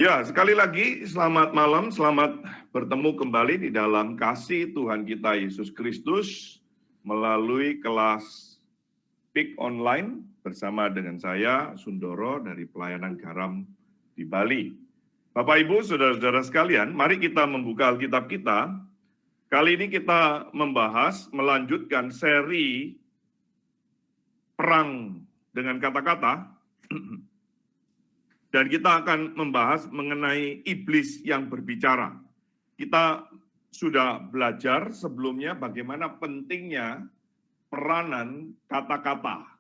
Ya, sekali lagi selamat malam, selamat bertemu kembali di dalam kasih Tuhan kita Yesus Kristus melalui kelas PIK online bersama dengan saya, Sundoro dari Pelayanan Garam di Bali. Bapak, Ibu, Saudara-saudara sekalian, mari kita membuka Alkitab kita. Kali ini kita membahas, melanjutkan seri Perang dengan Kata-kata. Dan kita akan membahas mengenai iblis yang berbicara. Kita sudah belajar sebelumnya bagaimana pentingnya peranan kata-kata.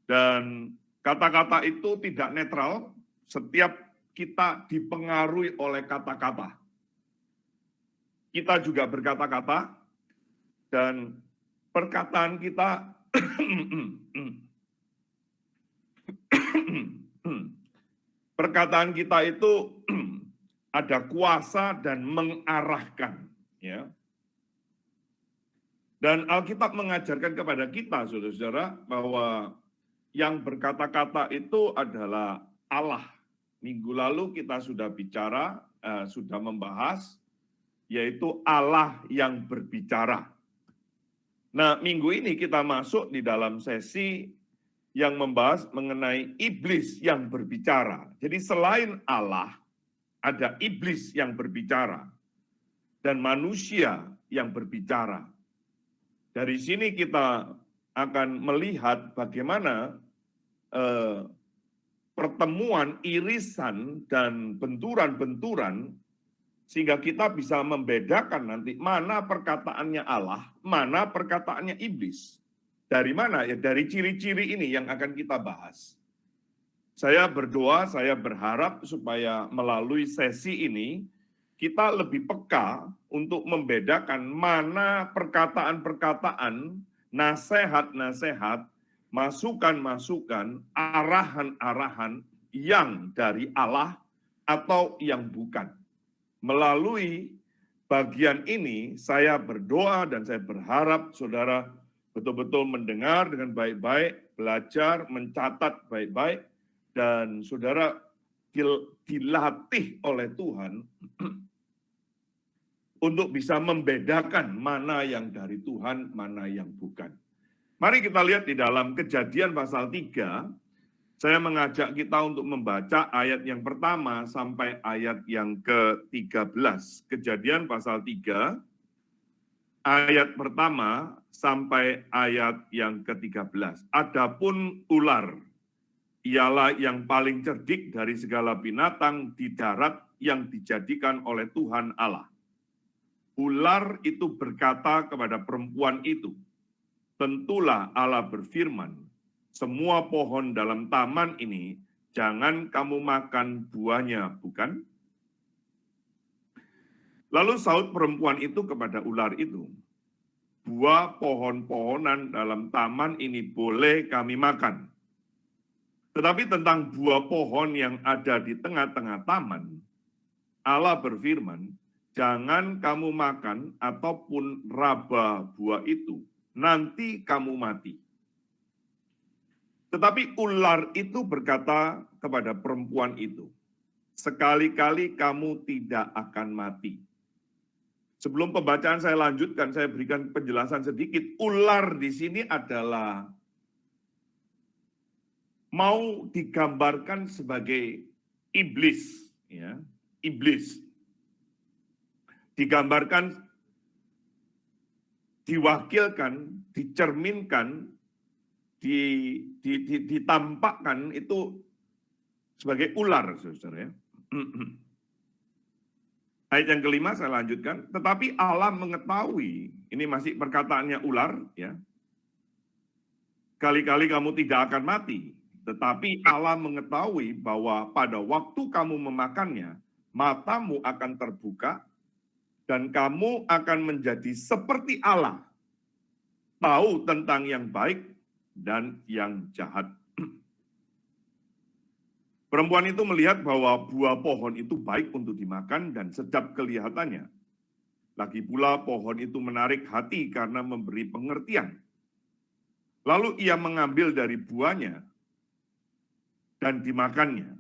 Dan kata-kata itu tidak netral, setiap kita dipengaruhi oleh kata-kata. Kita juga berkata-kata, dan perkataan kita perkataan kita itu ada kuasa dan mengarahkan, ya. Dan Alkitab mengajarkan kepada kita, saudara-saudara, bahwa yang berkata-kata itu adalah Allah. Minggu lalu kita sudah bicara, sudah membahas, yaitu Allah yang berbicara. Nah, minggu ini kita masuk di dalam sesi yang membahas mengenai iblis yang berbicara. Jadi selain Allah, ada iblis yang berbicara dan manusia yang berbicara. Dari sini kita akan melihat bagaimana pertemuan, irisan, dan benturan-benturan sehingga kita bisa membedakan nanti mana perkataannya Allah, mana perkataannya iblis. Dari mana? Ya dari ciri-ciri ini yang akan kita bahas. Saya berdoa, saya berharap supaya melalui sesi ini kita lebih peka untuk membedakan mana perkataan-perkataan, nasihat-nasihat, masukan-masukan, arahan-arahan yang dari Allah atau yang bukan. Melalui bagian ini saya berdoa dan saya berharap saudara betul-betul mendengar dengan baik-baik, belajar, mencatat baik-baik, dan saudara dilatih oleh Tuhan untuk bisa membedakan mana yang dari Tuhan, mana yang bukan. Mari kita lihat di dalam Kejadian pasal 3, saya mengajak kita untuk membaca ayat yang pertama sampai ayat yang ke-13. Kejadian pasal 3, ayat pertama sampai ayat yang ke-13. Adapun ular, ialah yang paling cerdik dari segala binatang di darat yang dijadikan oleh Tuhan Allah. Ular itu berkata kepada perempuan itu, tentulah Allah berfirman, semua pohon dalam taman ini jangan kamu makan buahnya, bukan? Lalu sahut perempuan itu kepada ular itu, buah pohon-pohonan dalam taman ini boleh kami makan. Tetapi tentang buah pohon yang ada di tengah-tengah taman, Allah berfirman, jangan kamu makan ataupun raba buah itu, nanti kamu mati. Tetapi ular itu berkata kepada perempuan itu, sekali-kali kamu tidak akan mati. Sebelum pembacaan saya lanjutkan, saya berikan penjelasan sedikit. Ular di sini adalah mau digambarkan sebagai iblis, ya, iblis. Digambarkan, diwakilkan, dicerminkan, ditampakkan itu sebagai ular, saudara, ya. Ayat yang kelima saya lanjutkan, tetapi Allah mengetahui, ini masih perkataannya ular, ya. Kali-kali kamu tidak akan mati, tetapi Allah mengetahui bahwa pada waktu kamu memakannya, matamu akan terbuka, dan kamu akan menjadi seperti Allah, tahu tentang yang baik dan yang jahat. Perempuan itu melihat bahwa buah pohon itu baik untuk dimakan dan sedap kelihatannya. Lagi pula pohon itu menarik hati karena memberi pengertian. Lalu ia mengambil dari buahnya dan dimakannya.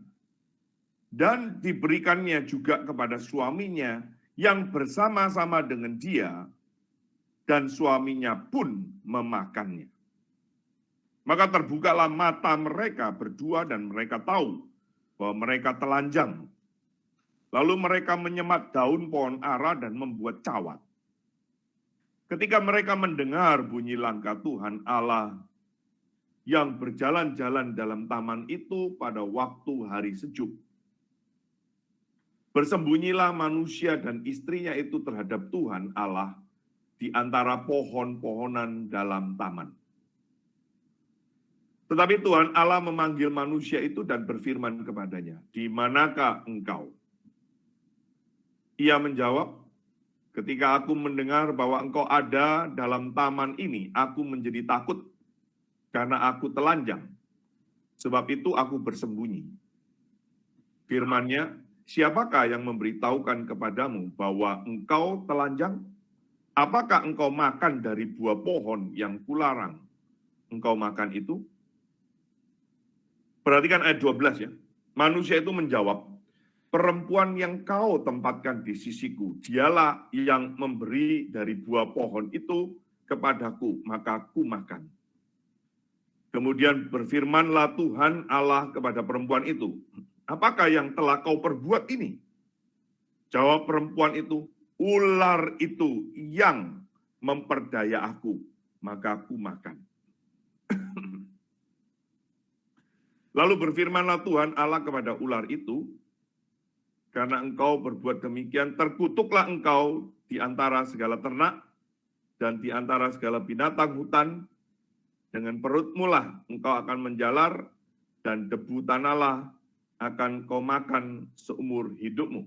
dan diberikannya juga kepada suaminya yang bersama-sama dengan dia, dan suaminya pun memakannya. Maka terbukalah mata mereka berdua dan mereka tahu bahwa mereka telanjang. Lalu mereka menyemat daun pohon ara dan membuat cawat. Ketika mereka mendengar bunyi langkah Tuhan Allah yang berjalan-jalan dalam taman itu pada waktu hari sejuk, bersembunyilah manusia dan istrinya itu terhadap Tuhan Allah di antara pohon-pohonan dalam taman. Tetapi Tuhan Allah memanggil manusia itu dan berfirman kepadanya, "Di manakah engkau?" Ia menjawab, "Ketika aku mendengar bahwa engkau ada dalam taman ini, aku menjadi takut karena aku telanjang. Sebab itu aku bersembunyi." Firman-Nya, "Siapakah yang memberitahukan kepadamu bahwa engkau telanjang? Apakah engkau makan dari buah pohon yang kularang engkau makan itu?" Perhatikan ayat 12 ya. Manusia itu menjawab, "Perempuan yang kau tempatkan di sisiku, dialah yang memberi dari buah pohon itu kepadaku, maka aku makan." Kemudian berfirmanlah Tuhan Allah kepada perempuan itu, "Apakah yang telah kau perbuat ini?" Jawab perempuan itu, "Ular itu yang memperdaya aku, maka aku makan." Lalu berfirmanlah Tuhan Allah kepada ular itu, "Karena engkau berbuat demikian, terkutuklah engkau di antara segala ternak dan di antara segala binatang hutan. Dengan perutmu lah engkau akan menjalar, dan debu tanahlah akan kau makan seumur hidupmu.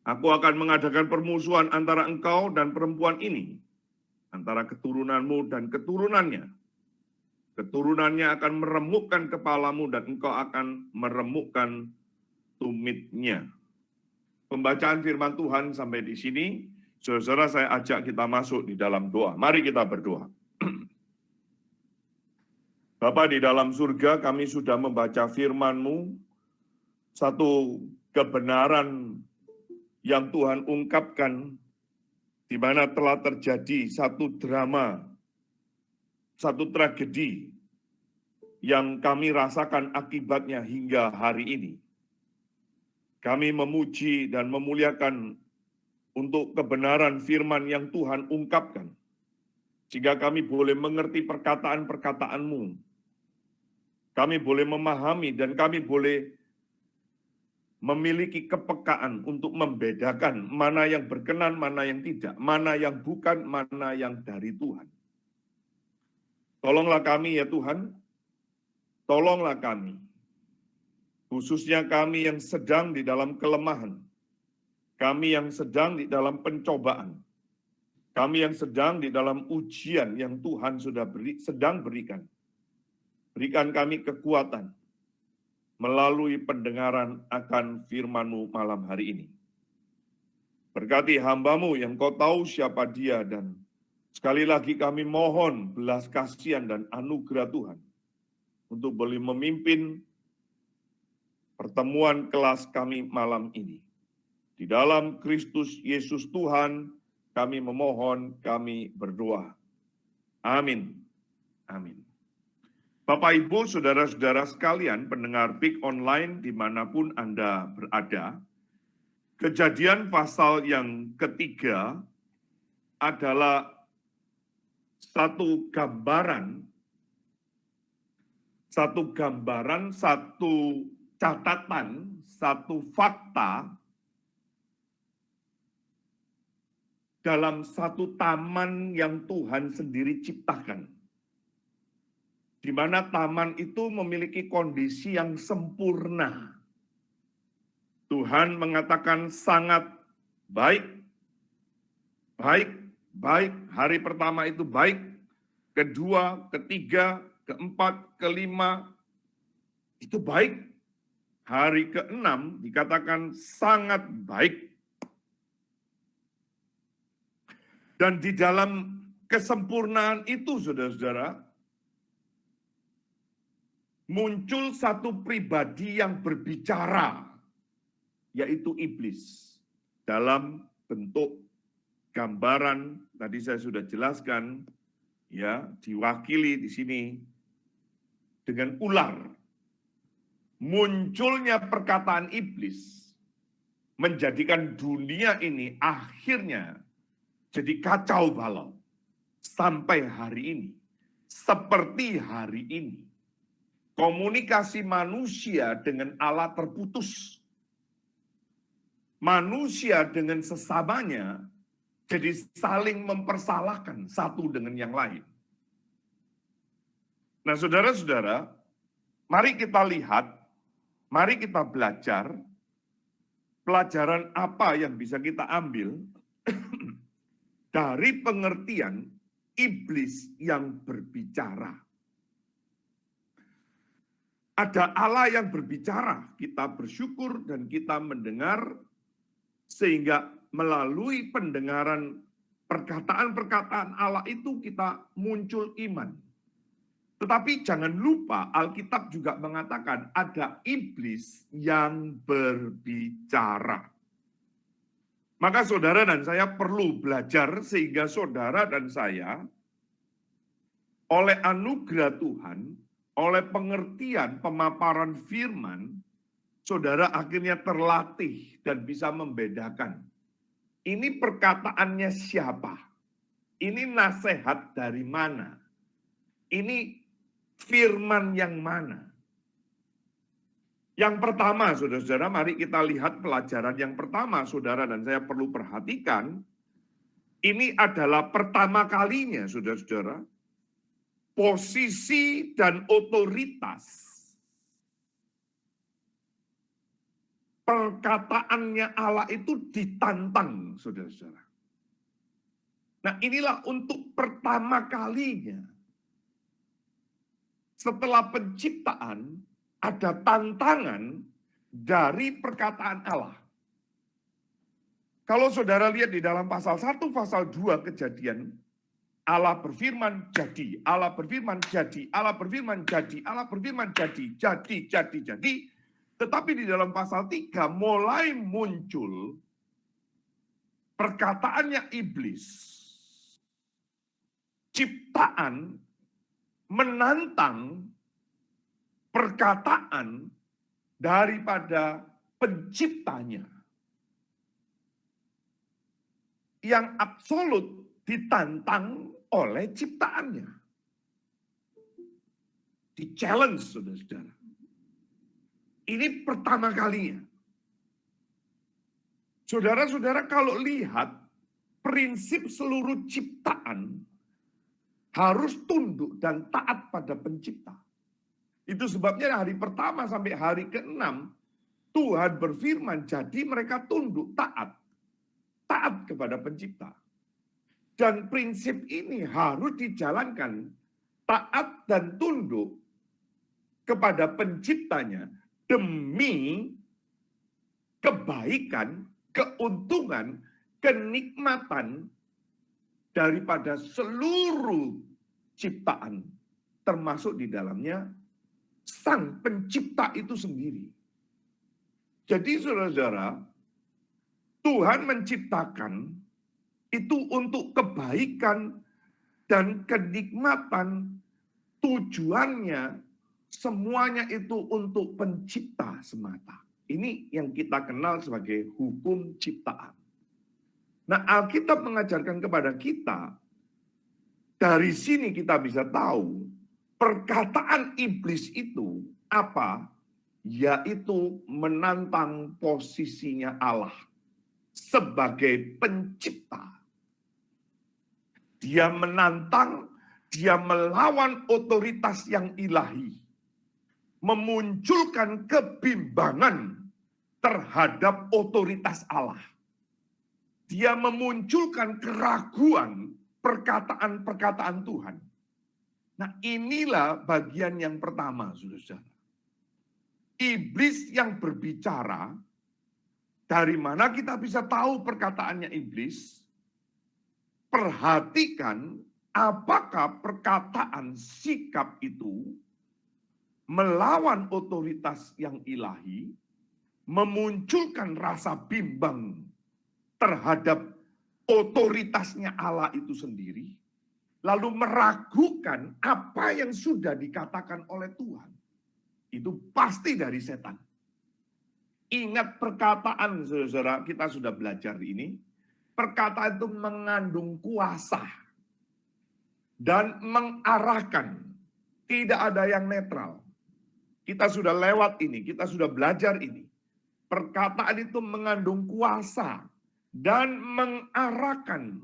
Aku akan mengadakan permusuhan antara engkau dan perempuan ini, antara keturunanmu dan keturunannya. Keturunannya akan meremukkan kepalamu dan engkau akan meremukkan tumitnya." Pembacaan firman Tuhan sampai di sini. Saudara-saudara, saya ajak kita masuk di dalam doa. Mari kita berdoa. Bapa di dalam surga, kami sudah membaca firman-Mu, satu kebenaran yang Tuhan ungkapkan, di mana telah terjadi satu drama, satu tragedi yang kami rasakan akibatnya hingga hari ini. Kami memuji dan memuliakan untuk kebenaran firman yang Tuhan ungkapkan, sehingga kami boleh mengerti perkataan-perkataan-Mu. Kami boleh memahami dan kami boleh memiliki kepekaan untuk membedakan mana yang berkenan, mana yang tidak, mana yang bukan, mana yang dari Tuhan. Tolonglah kami ya Tuhan, tolonglah kami, khususnya kami yang sedang di dalam kelemahan, kami yang sedang di dalam pencobaan, kami yang sedang di dalam ujian yang Tuhan sedang berikan. Berikan kami kekuatan melalui pendengaran akan firman-Mu malam hari ini. Berkati hamba-Mu yang Kau tahu siapa dia, dan sekali lagi kami mohon belas kasihan dan anugerah Tuhan untuk boleh memimpin pertemuan kelas kami malam ini. Di dalam Kristus Yesus Tuhan, kami memohon, kami berdoa. Amin. Amin. Bapak, Ibu, saudara-saudara sekalian, pendengar PIK online dimanapun Anda berada, Kejadian pasal yang ketiga adalah satu gambaran, satu catatan, satu fakta dalam satu taman yang Tuhan sendiri ciptakan. Di mana taman itu memiliki kondisi yang sempurna. Tuhan mengatakan sangat baik, baik, baik. Hari pertama itu baik, kedua, ketiga, keempat, kelima, itu baik. Hari keenam dikatakan sangat baik. Dan di dalam kesempurnaan itu, saudara-saudara, muncul satu pribadi yang berbicara, yaitu iblis. Dalam bentuk gambaran, tadi saya sudah jelaskan, ya, diwakili di sini dengan ular. Munculnya perkataan iblis menjadikan dunia ini akhirnya jadi kacau balau sampai hari ini. Seperti hari ini, komunikasi manusia dengan Allah terputus. Manusia dengan sesamanya jadi saling mempersalahkan satu dengan yang lain. Nah, saudara-saudara, mari kita lihat, mari kita belajar pelajaran apa yang bisa kita ambil dari pengertian iblis yang berbicara. Ada Allah yang berbicara, kita bersyukur dan kita mendengar, sehingga melalui pendengaran perkataan-perkataan Allah itu kita muncul iman. Tetapi jangan lupa Alkitab juga mengatakan ada iblis yang berbicara. Maka saudara dan saya perlu belajar sehingga saudara dan saya oleh anugerah Tuhan, oleh pengertian pemaparan firman, saudara akhirnya terlatih dan bisa membedakan. Ini perkataannya siapa? Ini nasihat dari mana? Ini firman yang mana? Yang pertama, saudara-saudara, mari kita lihat pelajaran yang pertama, saudara dan saya perlu perhatikan. Ini adalah pertama kalinya, saudara-saudara, posisi dan otoritas perkataannya Allah itu ditantang, saudara-saudara. Nah, inilah untuk pertama kalinya. Setelah penciptaan, ada tantangan dari perkataan Allah. Kalau saudara lihat di dalam pasal 1, pasal 2 Kejadian, Allah berfirman jadi, Allah berfirman jadi, Allah berfirman jadi, Allah berfirman jadi. Tetapi di dalam pasal 3 mulai muncul perkataannya iblis. Ciptaan menantang perkataan daripada penciptanya. Yang absolut ditantang oleh ciptaannya. Di-challenge, saudara-saudara. Ini pertama kalinya. Saudara-saudara, kalau lihat prinsip seluruh ciptaan harus tunduk dan taat pada pencipta. Itu sebabnya hari pertama sampai hari ke-6 Tuhan berfirman, jadi mereka tunduk, taat kepada pencipta. Dan prinsip ini harus dijalankan, taat dan tunduk kepada penciptanya demi kebaikan, keuntungan, kenikmatan daripada seluruh ciptaan, termasuk di dalamnya sang pencipta itu sendiri. Jadi saudara-saudara, Tuhan menciptakan itu untuk kebaikan dan kenikmatan, tujuannya semuanya itu untuk pencipta semata. Ini yang kita kenal sebagai hukum ciptaan. Nah, Alkitab mengajarkan kepada kita, dari sini kita bisa tahu perkataan iblis itu apa? Yaitu menantang posisinya Allah sebagai pencipta. Dia menantang, dia melawan otoritas yang ilahi. Memunculkan kebimbangan terhadap otoritas Allah. Dia memunculkan keraguan perkataan-perkataan Tuhan. Nah, inilah bagian yang pertama, saudara-saudara. Iblis yang berbicara, dari mana kita bisa tahu perkataannya iblis? Perhatikan apakah perkataan sikap itu melawan otoritas yang ilahi, memunculkan rasa bimbang terhadap otoritasnya Allah itu sendiri, lalu meragukan apa yang sudah dikatakan oleh Tuhan, itu pasti dari setan. Ingat perkataan, saudara, kita sudah belajar ini, perkataan itu mengandung kuasa dan mengarahkan, tidak ada yang netral. Kita sudah lewat ini, kita sudah belajar ini. Perkataan itu mengandung kuasa dan mengarahkan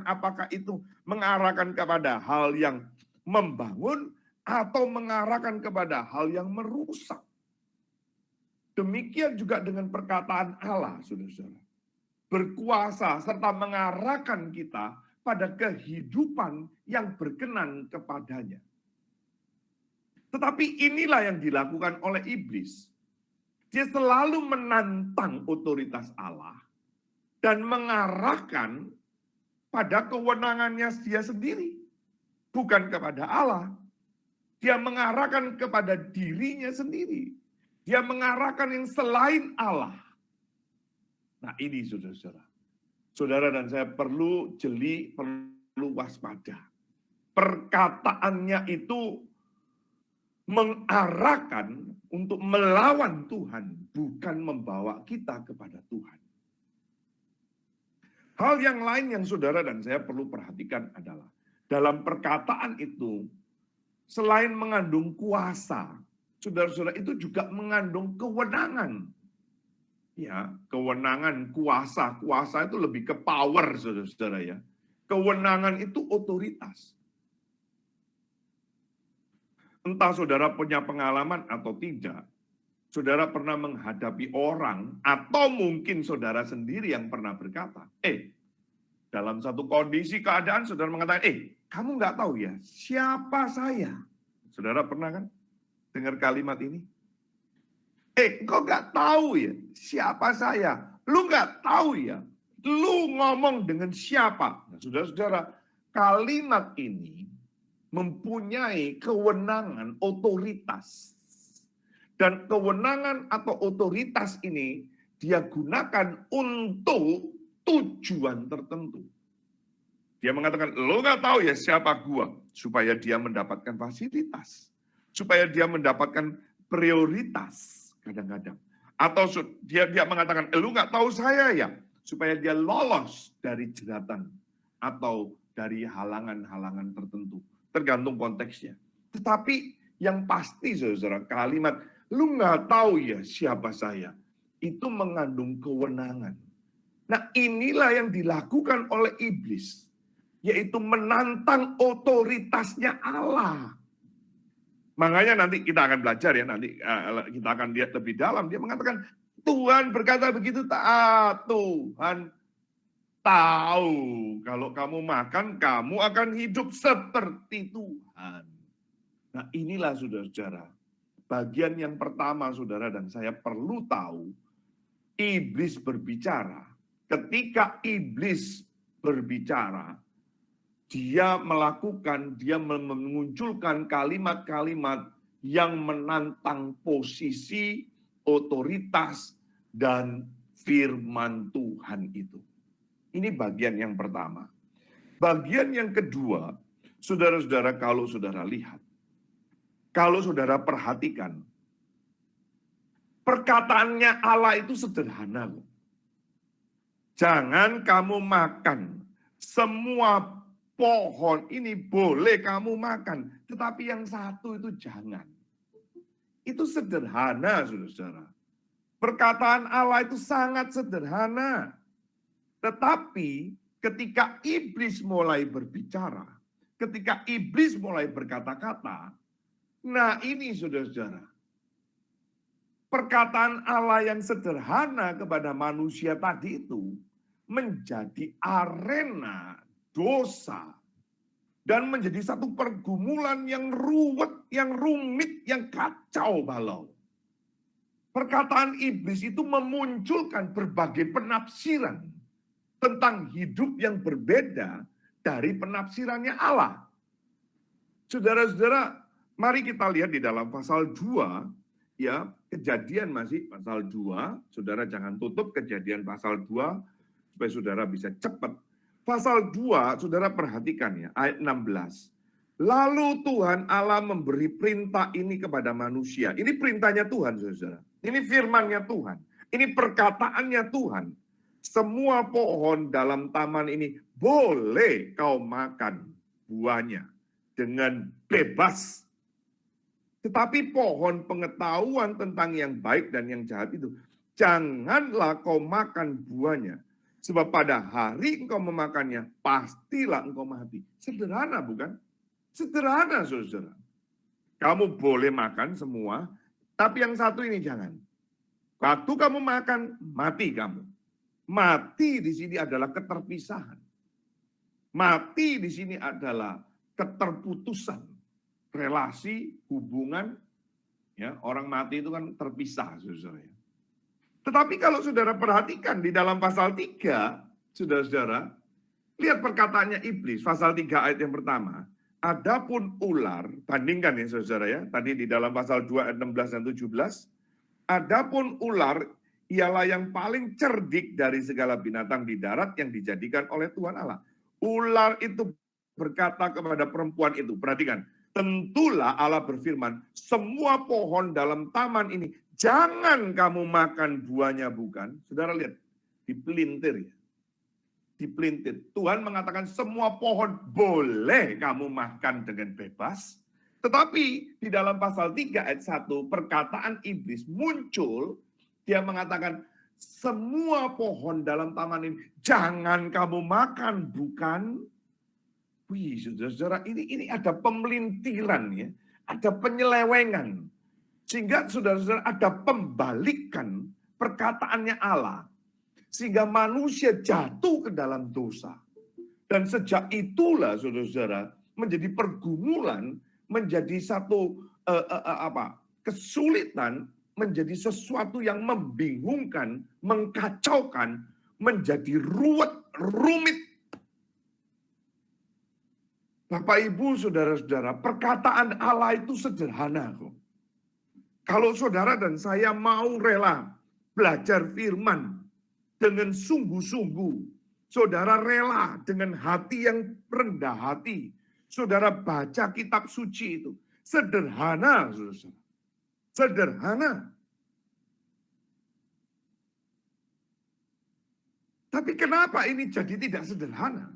apakah itu mengarahkan kepada hal yang membangun atau mengarahkan kepada hal yang merusak. Demikian juga dengan perkataan Allah, saudara-saudara. Berkuasa serta mengarahkan kita pada kehidupan yang berkenan kepadanya. Tetapi inilah yang dilakukan oleh iblis. Dia selalu menantang otoritas Allah dan mengarahkan pada kewenangannya dia sendiri, bukan kepada Allah. Dia mengarahkan kepada dirinya sendiri. Dia mengarahkan yang selain Allah. Nah ini saudara-saudara. Saudara dan saya perlu jeli, perlu waspada. Perkataannya itu mengarahkan untuk melawan Tuhan, bukan membawa kita kepada Tuhan. Hal yang lain yang saudara dan saya perlu perhatikan adalah, dalam perkataan itu, selain mengandung kuasa, saudara-saudara, itu juga mengandung kewenangan. Ya, kewenangan, kuasa. Kuasa itu lebih ke power, saudara-saudara ya. Kewenangan itu otoritas. Entah saudara punya pengalaman atau tidak, saudara pernah menghadapi orang, atau mungkin saudara sendiri yang pernah berkata, dalam satu kondisi keadaan saudara mengatakan, kamu nggak tahu ya, siapa saya? Saudara pernah kan dengar kalimat ini? Kok nggak tahu ya siapa saya? Lu nggak tahu ya? Lu ngomong dengan siapa? Nah, saudara-saudara, kalimat ini mempunyai kewenangan otoritas. Dan kewenangan atau otoritas ini dia gunakan untuk tujuan tertentu. Dia mengatakan, lo nggak tahu ya siapa gua, supaya dia mendapatkan fasilitas, supaya dia mendapatkan prioritas kadang-kadang. Atau dia mengatakan, lo nggak tahu saya ya, supaya dia lolos dari jeratan atau dari halangan-halangan tertentu. Tergantung konteksnya. Tetapi yang pasti saudara, kalimat lu nggak tahu ya siapa saya, itu mengandung kewenangan. Nah inilah yang dilakukan oleh iblis, yaitu menantang otoritasnya Allah. Makanya nanti kita akan belajar ya, nanti kita akan lihat lebih dalam. Dia mengatakan, Tuhan berkata begitu, Tuhan tahu kalau kamu makan, kamu akan hidup seperti Tuhan. Nah inilah saudara-saudara, bagian yang pertama saudara dan saya perlu tahu, iblis berbicara. Ketika iblis berbicara, dia memunculkan kalimat-kalimat yang menantang posisi, otoritas, dan firman Tuhan itu. Ini bagian yang pertama. Bagian yang kedua, saudara-saudara, kalau saudara lihat, kalau saudara perhatikan, perkataannya Allah itu sederhana. Jangan kamu makan. Semua pohon ini boleh kamu makan. Tetapi yang satu itu jangan. Itu sederhana, saudara-saudara. Perkataan Allah itu sangat sederhana. Tetapi ketika iblis mulai berbicara, ketika iblis mulai berkata-kata, nah ini saudara-saudara, perkataan Allah yang sederhana kepada manusia tadi itu menjadi arena dosa dan menjadi satu pergumulan yang ruwet, yang rumit, yang kacau balau. Perkataan iblis itu memunculkan berbagai penafsiran tentang hidup yang berbeda dari penafsirannya Allah. Saudara-saudara, Mari kita lihat di dalam pasal 2, ya, Kejadian masih pasal 2, saudara jangan tutup Kejadian pasal 2, supaya saudara bisa cepat. Pasal 2, saudara perhatikan ya, ayat 16. Lalu Tuhan Allah memberi perintah ini kepada manusia. Ini perintahnya Tuhan, saudara. Ini firman-Nya Tuhan. Ini perkataannya Tuhan. Semua pohon dalam taman ini boleh kau makan buahnya dengan bebas. Tetapi pohon pengetahuan tentang yang baik dan yang jahat itu, janganlah kau makan buahnya. Sebab pada hari engkau memakannya, pastilah engkau mati. Sederhana bukan? Sederhana, saudara. Kamu boleh makan semua, tapi yang satu ini jangan. Waktu kamu makan, mati kamu. Mati di sini adalah keterpisahan. Mati di sini adalah keterputusan relasi, hubungan. Ya, orang mati itu kan terpisah, saudara. Tetapi kalau saudara perhatikan di dalam pasal 3, saudara-saudara, lihat perkataannya iblis, pasal 3 ayat yang pertama. Adapun ular, bandingkan ya saudara ya, tadi di dalam pasal 2 ayat 16 dan 17. Adapun ular ialah yang paling cerdik dari segala binatang di darat yang dijadikan oleh Tuhan Allah. Ular itu berkata kepada perempuan itu, perhatikan, tentulah Allah berfirman, semua pohon dalam taman ini, jangan kamu makan buahnya, bukan? Saudara lihat, dipelintir ya. Dipelintir. Tuhan mengatakan semua pohon boleh kamu makan dengan bebas. Tetapi di dalam pasal 3 ayat 1, perkataan iblis muncul, dia mengatakan, semua pohon dalam taman ini jangan kamu makan, bukan? Wih, saudara-saudara, ini ada pemelintiran ya, ada penyelewengan. Sehingga saudara-saudara ada pembalikan perkataannya Allah. Sehingga manusia jatuh ke dalam dosa. Dan sejak itulah saudara-saudara menjadi pergumulan, menjadi satu kesulitan, menjadi sesuatu yang membingungkan, mengkacaukan, menjadi ruwet, rumit. Bapak Ibu, saudara-saudara, perkataan Allah itu sederhana kok. Kalau saudara dan saya mau rela belajar firman dengan sungguh-sungguh, saudara rela dengan hati yang rendah hati, saudara baca kitab suci itu, sederhana, saudara. Sederhana. Tapi kenapa ini jadi tidak sederhana?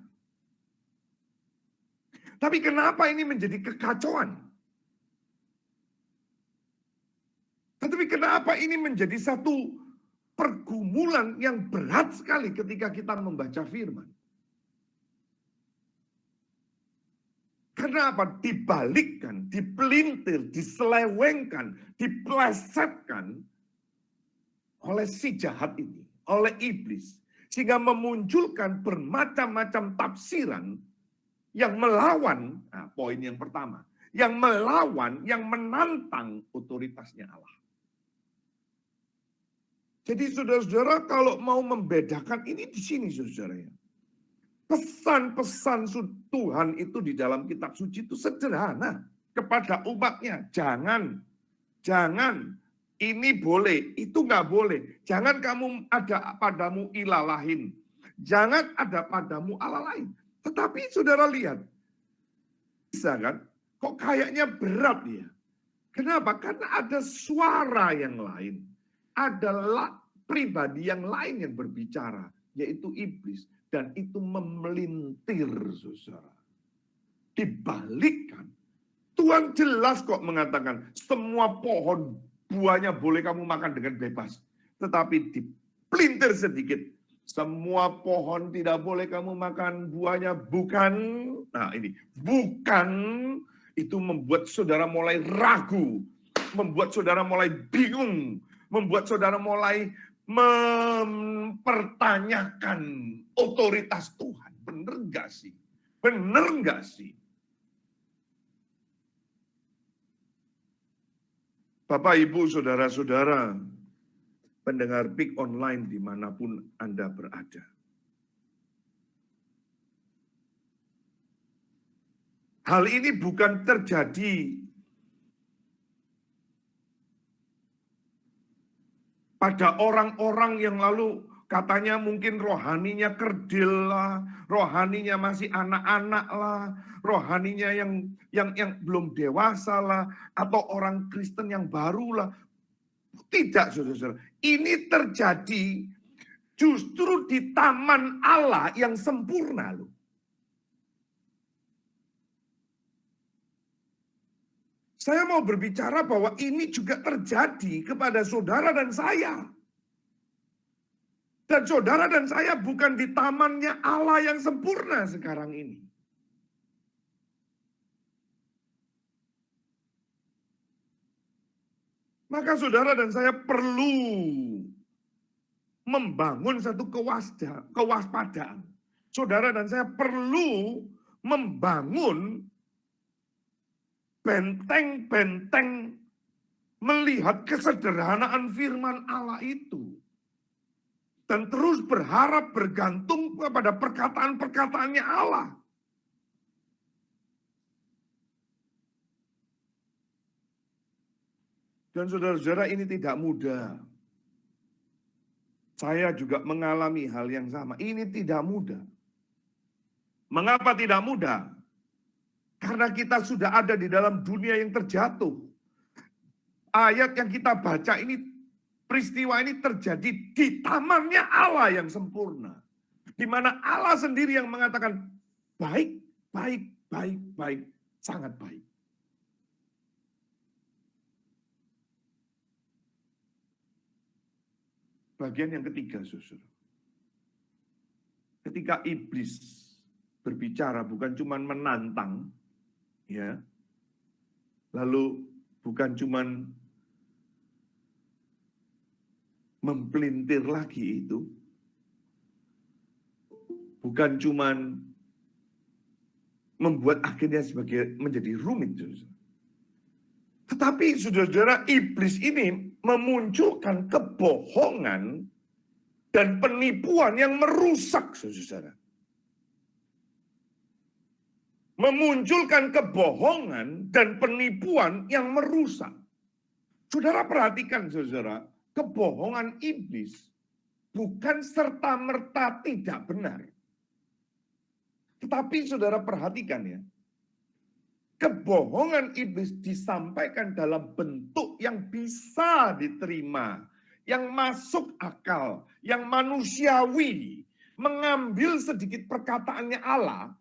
Tapi kenapa ini menjadi kekacauan? Tapi kenapa ini menjadi satu pergumulan yang berat sekali ketika kita membaca firman? Kenapa dibalikkan, dipelintir, diselewengkan, diplesetkan oleh si jahat ini, oleh iblis. Sehingga memunculkan bermacam-macam tafsiran yang melawan, nah, poin yang pertama, yang melawan, yang menantang otoritasnya Allah. Jadi saudara-saudara kalau mau membedakan ini di sini saudara ya. Pesan-pesan Tuhan itu di dalam kitab suci itu sederhana kepada umatnya. Jangan, ini boleh, itu nggak boleh. Jangan kamu ada padamu ilah lain. Jangan ada padamu Allah lain. Tetapi saudara lihat, bisa kan? Kok kayaknya berat ya? Kenapa? Karena ada suara yang lain. Adalah pribadi yang lain yang berbicara, yaitu iblis. Dan itu memelintir, saudara. Dibalikkan. Tuhan jelas kok mengatakan, semua pohon buahnya boleh kamu makan dengan bebas. Tetapi dipelintir sedikit. Semua pohon tidak boleh kamu makan buahnya, bukan. Nah ini, bukan. Itu membuat saudara mulai ragu. Membuat saudara mulai bingung. Membuat saudara mulai mempertanyakan otoritas Tuhan. Benar nggak sih? Benar nggak sih? Bapak, Ibu, saudara-saudara, pendengar PIK online dimanapun Anda berada. Hal ini bukan terjadi pada orang-orang yang lalu katanya mungkin rohaninya kerdil lah, rohaninya masih anak-anak lah, rohaninya yang belum dewasa lah, atau orang Kristen yang baru lah. Tidak, saudara-saudara. Ini terjadi justru di taman Allah yang sempurna loh. Saya mau berbicara bahwa ini juga terjadi kepada saudara dan saya. Dan saudara dan saya bukan di tamannya Allah yang sempurna sekarang ini. Maka saudara dan saya perlu membangun satu kewaspadaan. Saudara dan saya perlu membangun benteng-benteng melihat kesederhanaan firman Allah itu. Dan terus berharap bergantung kepada perkataan-perkataannya Allah. Dan saudara-saudara, ini tidak mudah. Saya juga mengalami hal yang sama. Ini tidak mudah. Mengapa tidak mudah? Karena kita sudah ada di dalam dunia yang terjatuh. Ayat yang kita baca ini, peristiwa ini terjadi di tamannya Allah yang sempurna. Di mana Allah sendiri yang mengatakan, baik, baik, baik, baik, sangat baik. Bagian yang ketiga, saudara. Ketika iblis berbicara bukan cuma menantang, ya, lalu bukan cuma mempelintir lagi itu, bukan cuma membuat akhirnya menjadi rumit, saudara. Tetapi saudara-saudara, iblis ini memunculkan kebohongan dan penipuan yang merusak, saudara. Memunculkan kebohongan dan penipuan yang merusak. Saudara perhatikan, saudara, kebohongan iblis bukan serta-merta tidak benar. Tetapi saudara perhatikan ya, kebohongan iblis disampaikan dalam bentuk yang bisa diterima, yang masuk akal, yang manusiawi, mengambil sedikit perkataannya Allah,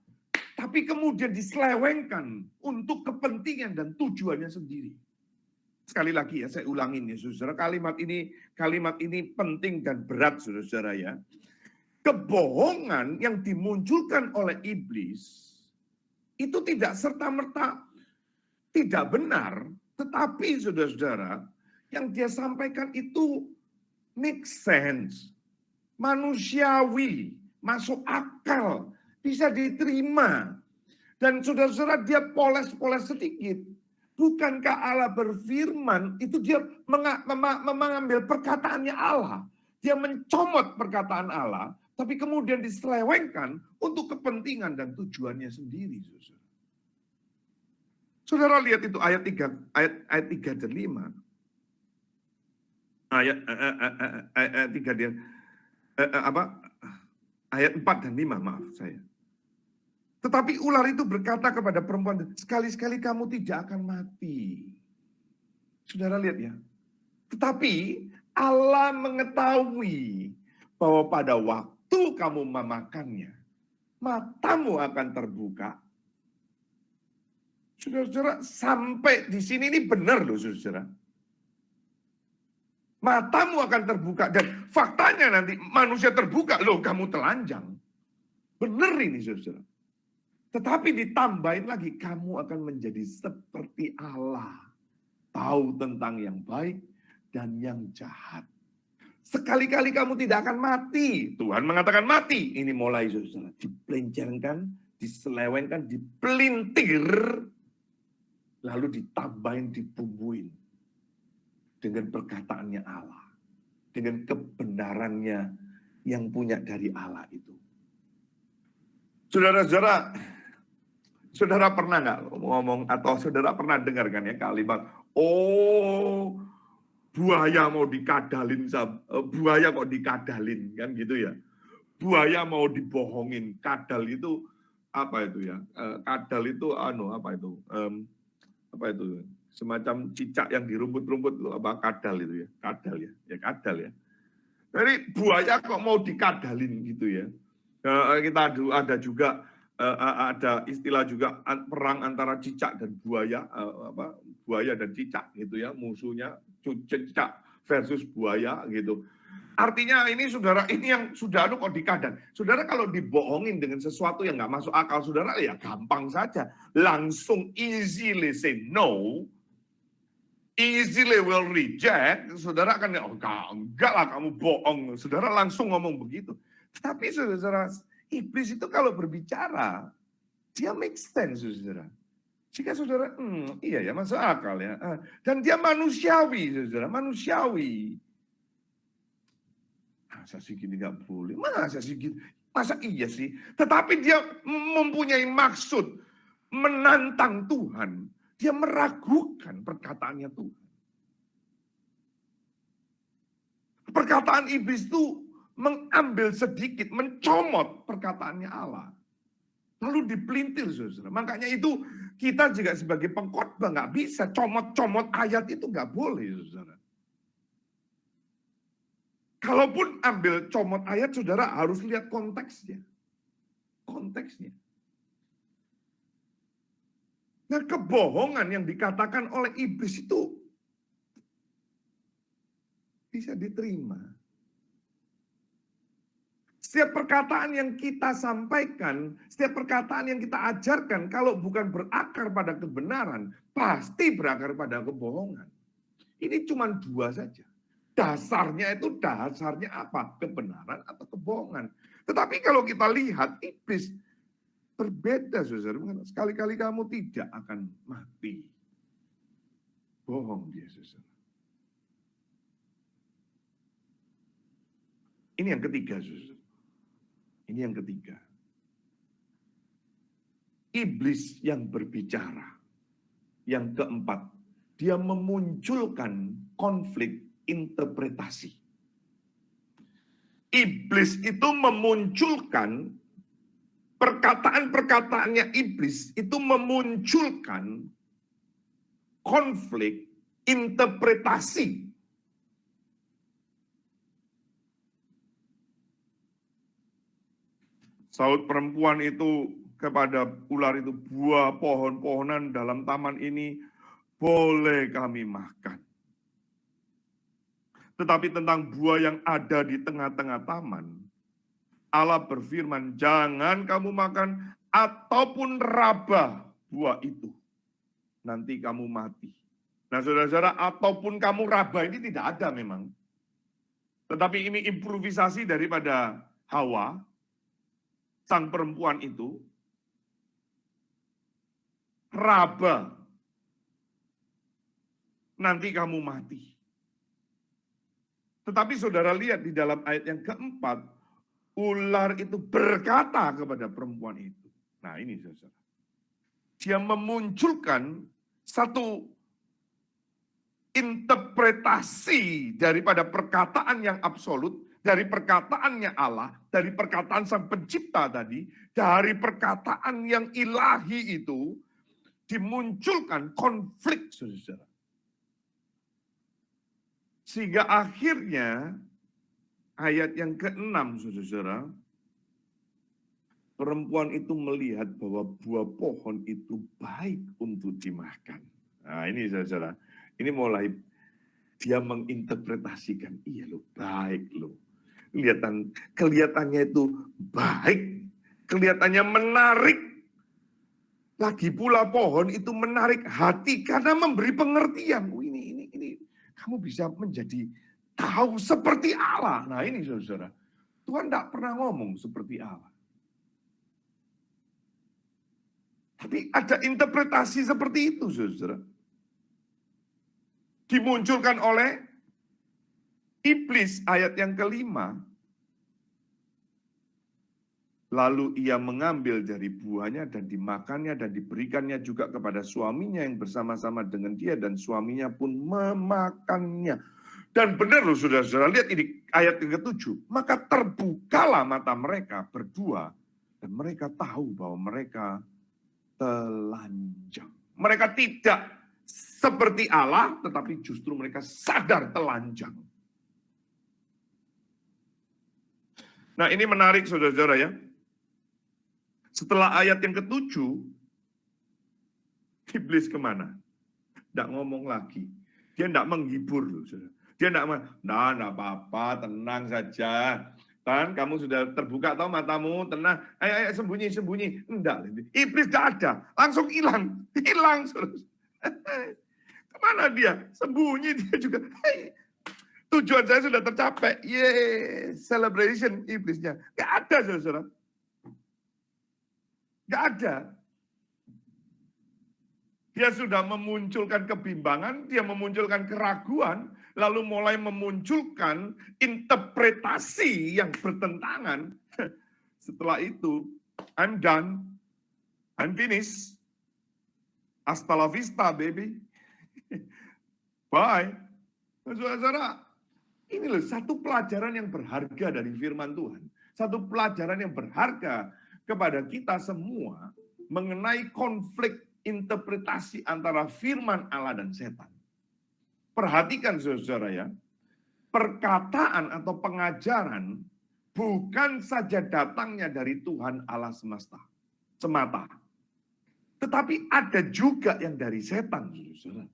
tapi kemudian diselewengkan untuk kepentingan dan tujuannya sendiri. Sekali lagi ya, saya ulangin ya, saudara, kalimat ini penting dan berat, saudara ya. Kebohongan yang dimunculkan oleh iblis itu tidak serta-merta tidak benar, tetapi saudara-saudara, yang dia sampaikan itu make sense, manusiawi, masuk akal, bisa diterima. Dan saudara-saudara, dia poles-poles sedikit. Bukankah Allah berfirman, itu dia mengambil perkataannya Allah. Dia mencomot perkataan Allah, tapi kemudian diselewengkan untuk kepentingan dan tujuannya sendiri. Saudara lihat itu ayat 3 dan 5. Ayat 4 dan 5, maaf saya. Tetapi ular itu berkata kepada perempuan, sekali-sekali kamu tidak akan mati. Saudara lihat ya. Tetapi Allah mengetahui bahwa pada waktu kamu memakannya, matamu akan terbuka. Saudara-saudara, sampai di sini ini benar loh, saudara. Matamu akan terbuka dan faktanya nanti manusia terbuka, loh kamu telanjang. Benar ini, saudara. Tetapi ditambahin lagi, kamu akan menjadi seperti Allah. Tahu tentang yang baik dan yang jahat. Sekali-kali kamu tidak akan mati. Tuhan mengatakan mati. Ini mulai, saudara. Dipelencengkan, diselewengkan, dipelintir. Lalu ditambahin, dibumbuin. Dengan perkataannya Allah. Dengan kebenarannya yang punya dari Allah itu. Saudara-saudara, saudara pernah nggak ngomong atau saudara pernah dengarkan ya kalimat, oh buaya mau dikadalin, buaya kok dikadalin, kan gitu ya. Buaya mau dibohongin, kadal itu apa itu ya? Kadal itu apa itu? Apa itu? Semacam cicak yang di rumput-rumput itu apa kadal itu ya? Kadal ya, ya kadal ya. Jadi buaya kok mau dikadalin gitu ya? Kita ada juga ada istilah juga perang antara cicak dan buaya, buaya dan cicak gitu ya, musuhnya cicak versus buaya gitu. Artinya ini saudara, ini yang sudah kok dikadal. Saudara kalau dibohongin dengan sesuatu yang nggak masuk akal, saudara ya gampang saja. Langsung easily say no, easily will reject. Saudara kan, oh, enggak lah kamu bohong. Saudara langsung ngomong begitu. Tapi saudara, iblis itu kalau berbicara, dia make sense saudara. Jika saudara, iya ya masuk akal ya. Dan dia manusiawi saudara, manusiawi. Masa sih gini nggak boleh? Masa sih gini? Masa iya sih? Tetapi dia mempunyai maksud menantang Tuhan. Dia meragukan perkataannya Tuhan. Perkataan iblis itu mengambil sedikit, mencomot perkataannya Allah. Lalu dipelintir, saudara. Makanya itu kita juga sebagai pengkhotbah nggak bisa comot-comot ayat itu nggak boleh, saudara. Kalaupun ambil comot ayat, saudara harus lihat konteksnya. Konteksnya. Nah, kebohongan yang dikatakan oleh iblis itu bisa diterima. Setiap perkataan yang kita sampaikan, setiap perkataan yang kita ajarkan, kalau bukan berakar pada kebenaran, pasti berakar pada kebohongan. Ini cuma dua saja. Dasarnya apa? Kebenaran atau kebohongan. Tetapi kalau kita lihat, iblis berbeda, saudara. Sekali-kali kamu tidak akan mati. Bohong dia, saudara. Ini yang ketiga, saudara. Ini yang ketiga. Iblis yang berbicara. Yang keempat, dia memunculkan konflik interpretasi. Iblis itu memunculkan perkataan-perkataannya iblis itu memunculkan konflik interpretasi. Saut perempuan itu kepada ular itu, buah pohon-pohonan dalam taman ini boleh kami makan. Tetapi tentang buah yang ada di tengah-tengah taman, Allah berfirman, jangan kamu makan ataupun raba buah itu. Nanti kamu mati. Nah saudara-saudara, ataupun kamu raba ini tidak ada memang. Tetapi ini improvisasi daripada Hawa, sang perempuan itu. Raba, nanti kamu mati. Tetapi saudara lihat di dalam ayat yang keempat, ular itu berkata kepada perempuan itu. Nah ini saudara. Dia memunculkan satu interpretasi daripada perkataan yang absolut, dari perkataannya Allah, dari perkataan sang pencipta tadi, dari perkataan yang ilahi itu, dimunculkan konflik saudara. Sehingga akhirnya ayat yang ke-6 saudara, perempuan itu melihat bahwa buah pohon itu baik untuk dimakan. Nah ini saudara, ini mulai dia menginterpretasikan, iya loh baik loh. Kelihatannya itu baik, kelihatannya menarik. Lagi pula pohon itu menarik hati karena memberi pengertian. Oh, ini kamu bisa menjadi tahu seperti Allah. Nah ini saudara, Tuhan tidak pernah ngomong seperti Allah. Tapi ada interpretasi seperti itu saudara. Dimunculkan oleh iblis ayat yang ke-5. Lalu ia mengambil dari buahnya dan dimakannya dan diberikannya juga kepada suaminya yang bersama-sama dengan dia dan suaminya pun memakannya. Dan benar loh saudara-saudara, lihat ini ayat yang ke-7. Maka terbukalah mata mereka berdua, dan mereka tahu bahwa mereka telanjang. Mereka tidak seperti Allah, tetapi justru mereka sadar telanjang. Nah ini menarik saudara-saudara ya. Setelah ayat yang ke-7, iblis kemana? Tidak ngomong lagi. Dia tidak menghibur loh saudara. Dia tidak apa-apa, tenang saja. Kan kamu sudah terbuka tahu matamu, tenang. Ayo sembunyi. Enggak, iblis tidak ada. Langsung hilang. Saudara. Kemana dia? Sembunyi dia juga. Tujuan saya sudah tercapai. Yeay, celebration iblisnya. Gak ada, saudara. Gak ada. Dia sudah memunculkan kebimbangan, dia memunculkan keraguan, lalu mulai memunculkan interpretasi yang bertentangan. Setelah itu, I'm done. I'm finished. Hasta la vista, baby. Bye. Saudara-saudara, ini loh satu pelajaran yang berharga dari firman Tuhan. Satu pelajaran yang berharga kepada kita semua mengenai konflik interpretasi antara firman Allah dan setan. Perhatikan saudara ya, perkataan atau pengajaran bukan saja datangnya dari Tuhan Allah semata. Tetapi ada juga yang dari setan, saudara.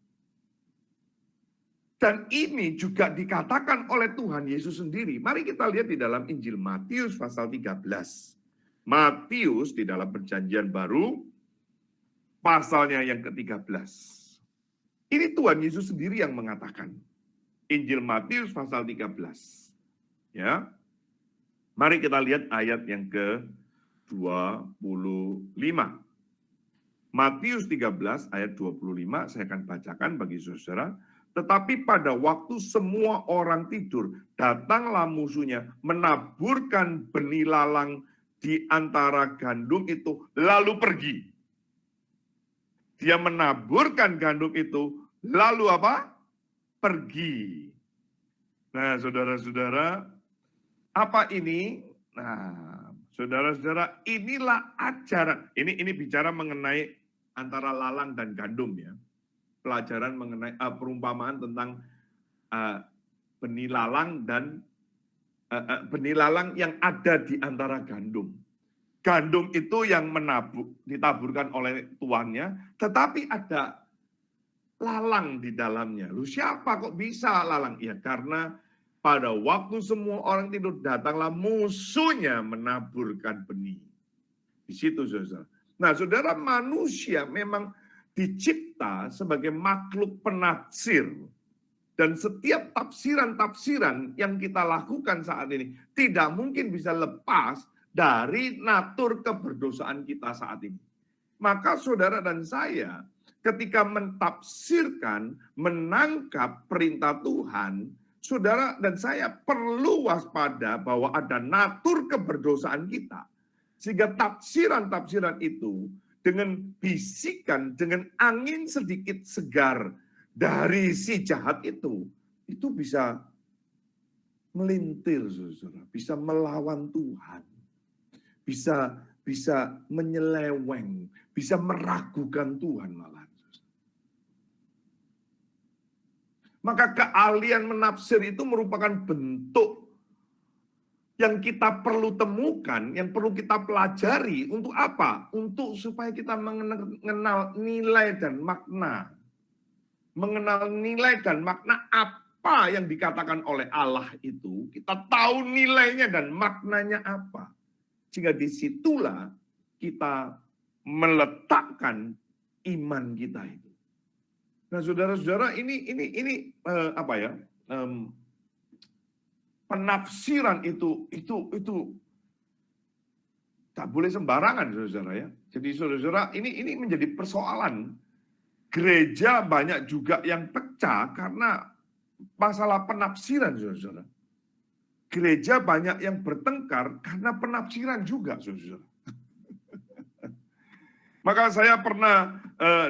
Dan ini juga dikatakan oleh Tuhan Yesus sendiri. Mari kita lihat di dalam Injil Matius pasal 13. Matius di dalam perjanjian baru, pasalnya yang ke-13. Ini Tuhan Yesus sendiri yang mengatakan. Injil Matius pasal 13. Ya. Mari kita lihat ayat yang ke-25. Matius 13 ayat 25 saya akan bacakan bagi saudara. Tetapi pada waktu semua orang tidur, datanglah musuhnya menaburkan benih lalang di antara gandum itu, lalu pergi. Dia menaburkan gandum itu, lalu apa? Pergi. Nah, saudara-saudara, apa ini? Nah, saudara-saudara, inilah ajaran. Ini bicara mengenai antara lalang dan gandum ya. Pelajaran mengenai perumpamaan tentang benih lalang dan benih lalang yang ada di antara gandum. Gandum itu yang ditaburkan oleh tuannya, tetapi ada lalang di dalamnya. Lu siapa kok bisa lalang? Ya karena pada waktu semua orang tidur datanglah musuhnya menaburkan benih. Di situ saudara. Nah saudara, manusia memang dicipta sebagai makhluk penafsir. Dan setiap tafsiran-tafsiran yang kita lakukan saat ini tidak mungkin bisa lepas dari natur keberdosaan kita saat ini. Maka saudara dan saya ketika mentafsirkan, menangkap perintah Tuhan, saudara dan saya perlu waspada bahwa ada natur keberdosaan kita. Sehingga tafsiran-tafsiran itu dengan bisikan, dengan angin sedikit segar dari si jahat itu bisa melintir, saudara, bisa melawan Tuhan. Bisa menyeleweng, bisa meragukan Tuhan malah. Maka keahlian menafsir itu merupakan bentuk yang kita perlu temukan, yang perlu kita pelajari. Untuk apa? Untuk supaya kita mengenal nilai dan makna. Mengenal nilai dan makna apa yang dikatakan oleh Allah itu. Kita tahu nilainya dan maknanya apa. Sehingga disitulah kita meletakkan iman kita itu. Nah, saudara-saudara, ini apa ya? Penafsiran itu tak boleh sembarangan, saudara ya. Jadi saudara-saudara, ini menjadi persoalan. Gereja banyak juga yang pecah karena masalah penafsiran, saudara-saudara. Gereja banyak yang bertengkar karena penafsiran juga, saudara. Maka saya pernah